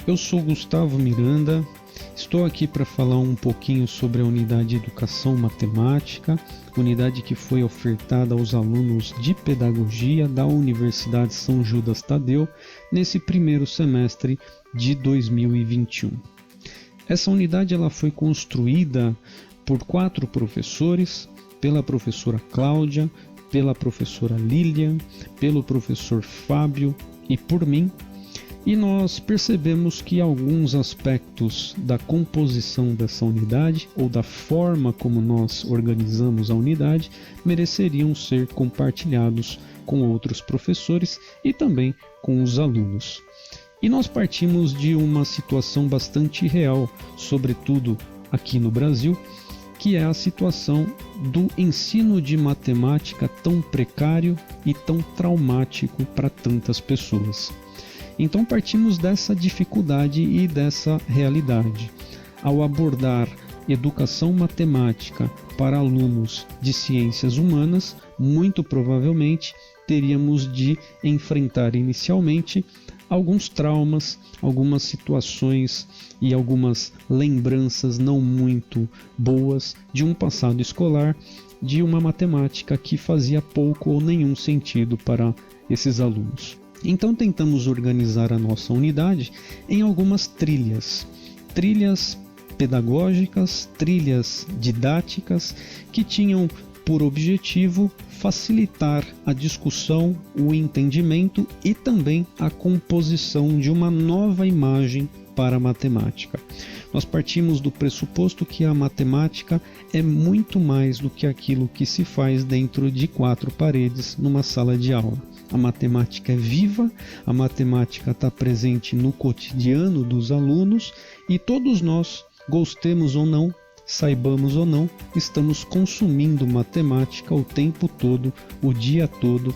eu sou Gustavo Miranda, estou aqui para falar um pouquinho sobre a unidade de Educação Matemática, unidade que foi ofertada aos alunos de Pedagogia da Universidade São Judas Tadeu nesse primeiro semestre de 2021. Essa unidade ela foi construída por 4 professores, pela professora Cláudia, pela professora Lilian, pelo professor Fábio e por mim, E nós percebemos que alguns aspectos da composição dessa unidade ou da forma como nós organizamos a unidade mereceriam ser compartilhados com outros professores e também com os alunos. E nós partimos de uma situação bastante real, sobretudo aqui no Brasil, que é a situação do ensino de matemática tão precário e tão traumático para tantas pessoas. Então partimos dessa dificuldade e dessa realidade. Ao abordar educação matemática para alunos de ciências humanas, muito provavelmente teríamos de enfrentar inicialmente alguns traumas, algumas situações e algumas lembranças não muito boas de um passado escolar, de uma matemática que fazia pouco ou nenhum sentido para esses alunos. Então tentamos organizar a nossa unidade em algumas trilhas pedagógicas, trilhas didáticas que tinham por objetivo facilitar a discussão, o entendimento e também a composição de uma nova imagem para a matemática. Nós partimos do pressuposto que a matemática é muito mais do que aquilo que se faz dentro de 4 paredes numa sala de aula. A matemática é viva, a matemática está presente no cotidiano dos alunos e todos nós, gostemos ou não, saibamos ou não, estamos consumindo matemática o tempo todo, o dia todo,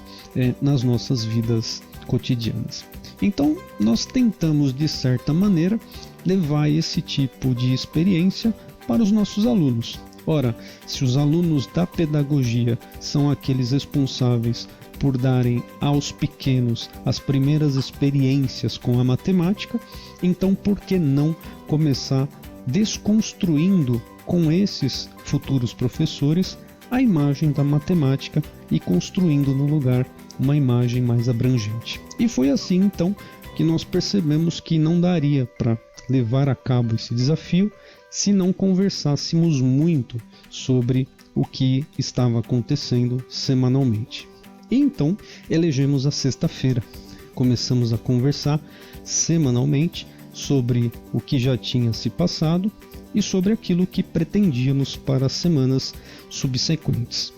nas nossas vidas cotidianas. Então, nós tentamos, de certa maneira, levar esse tipo de experiência para os nossos alunos. Ora, se os alunos da pedagogia são aqueles responsáveis por darem aos pequenos as primeiras experiências com a matemática, então por que não começar desconstruindo com esses futuros professores a imagem da matemática e construindo no lugar uma imagem mais abrangente. E foi assim então que nós percebemos que não daria para levar a cabo esse desafio se não conversássemos muito sobre o que estava acontecendo semanalmente. E então elegemos a sexta-feira. Começamos a conversar semanalmente sobre o que já tinha se passado e sobre aquilo que pretendíamos para as semanas subsequentes.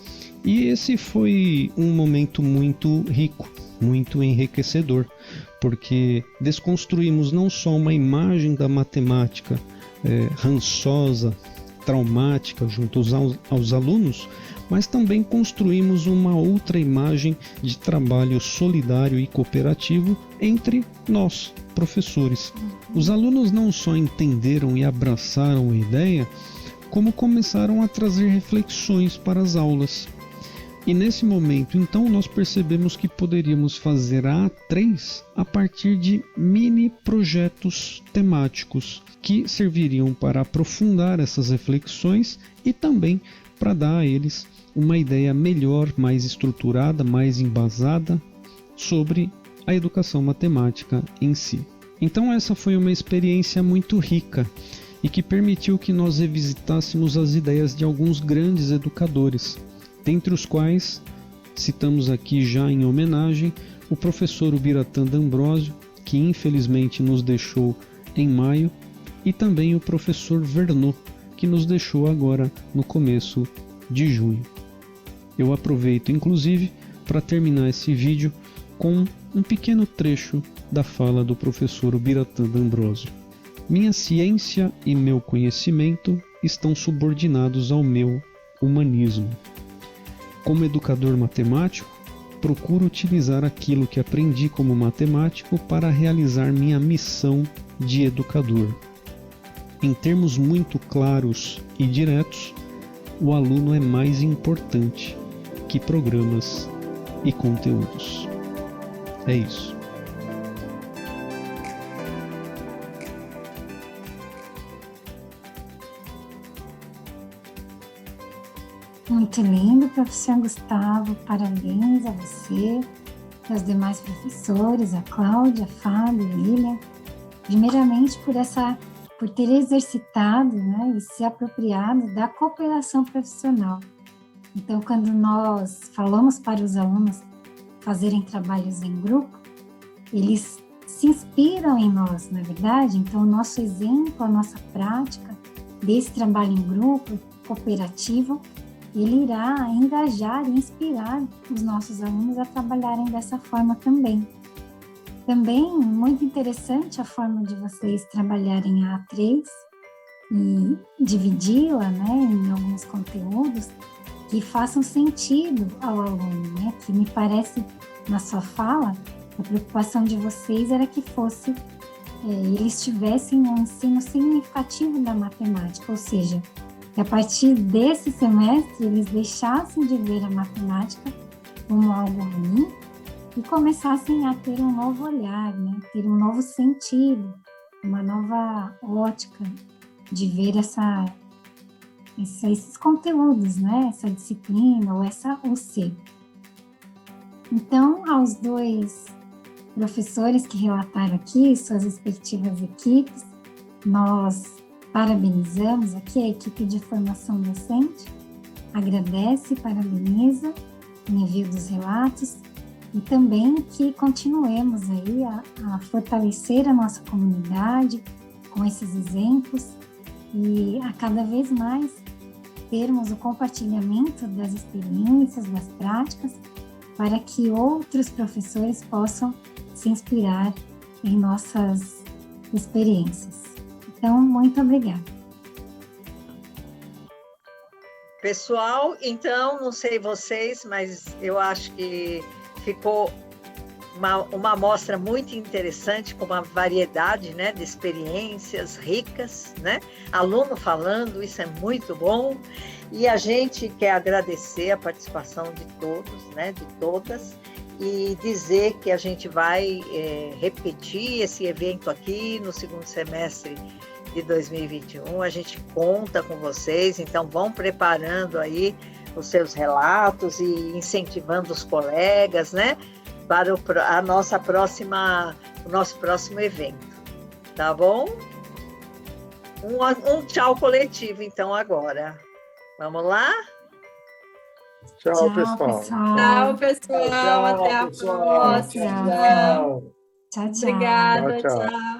E esse foi um momento muito rico, muito enriquecedor, porque desconstruímos não só uma imagem da matemática rançosa, traumática junto aos alunos, mas também construímos uma outra imagem de trabalho solidário e cooperativo entre nós, professores. Os alunos não só entenderam e abraçaram a ideia, como começaram a trazer reflexões para as aulas. E nesse momento, então, nós percebemos que poderíamos fazer a A3 a partir de mini projetos temáticos que serviriam para aprofundar essas reflexões e também para dar a eles uma ideia melhor, mais estruturada, mais embasada sobre a educação matemática em si. Então essa foi uma experiência muito rica e que permitiu que nós revisitássemos as ideias de alguns grandes educadores, dentre os quais citamos aqui já em homenagem o professor Ubiratã D'Ambrosio, que infelizmente nos deixou em maio, e também o professor Vernon, que nos deixou agora no começo de junho. Eu aproveito inclusive para terminar esse vídeo com um pequeno trecho da fala do professor Ubiratã D'Ambrosio. Minha ciência e meu conhecimento estão subordinados ao meu humanismo. Como educador matemático, procuro utilizar aquilo que aprendi como matemático para realizar minha missão de educador. Em termos muito claros e diretos, o aluno é mais importante que programas e conteúdos. É isso.
Muito lindo, professor Gustavo. Parabéns a você, aos demais professores, a Cláudia, a Fábio, a Lilian. Primeiramente por ter exercitado, né, e se apropriado da cooperação profissional. Então, quando nós falamos para os alunos fazerem trabalhos em grupo, eles se inspiram em nós, não é verdade? Então, o nosso exemplo, a nossa prática desse trabalho em grupo, cooperativo, ele irá engajar e inspirar os nossos alunos a trabalharem dessa forma também. Também, muito interessante a forma de vocês trabalharem a A3 e dividi-la, né, em alguns conteúdos que façam sentido ao aluno, né? Que me parece, na sua fala, a preocupação de vocês era que eles tivessem um ensino significativo da matemática, ou seja, que a partir desse semestre eles deixassem de ver a matemática como algo ruim e começassem a ter um novo olhar, né? Ter um novo sentido, uma nova ótica de ver esses conteúdos, né? Essa disciplina ou essa UC. Então, aos dois professores que relataram aqui suas respectivas equipes, nós parabenizamos aqui a equipe de formação docente, agradece e parabeniza o envio dos relatos e também que continuemos aí a fortalecer a nossa comunidade com esses exemplos e a cada vez mais termos o compartilhamento das experiências, das práticas, para que outros professores possam se inspirar em nossas experiências. Então, muito obrigada.
Pessoal, então, não sei vocês, mas eu acho que ficou uma amostra muito interessante, com uma variedade, né, de experiências ricas, né? Aluno falando, isso é muito bom. E a gente quer agradecer a participação de todos, né, de todas, e dizer que a gente vai repetir esse evento aqui no segundo semestre de 2021. A gente conta com vocês, então vão preparando aí os seus relatos e incentivando os colegas, né, para o nosso próximo evento, tá bom? Um tchau coletivo, então, agora. Vamos lá?
Tchau, pessoal.
Tchau, pessoal. Até a próxima.
Tchau, tchau.
Obrigada,
Tchau.
tchau.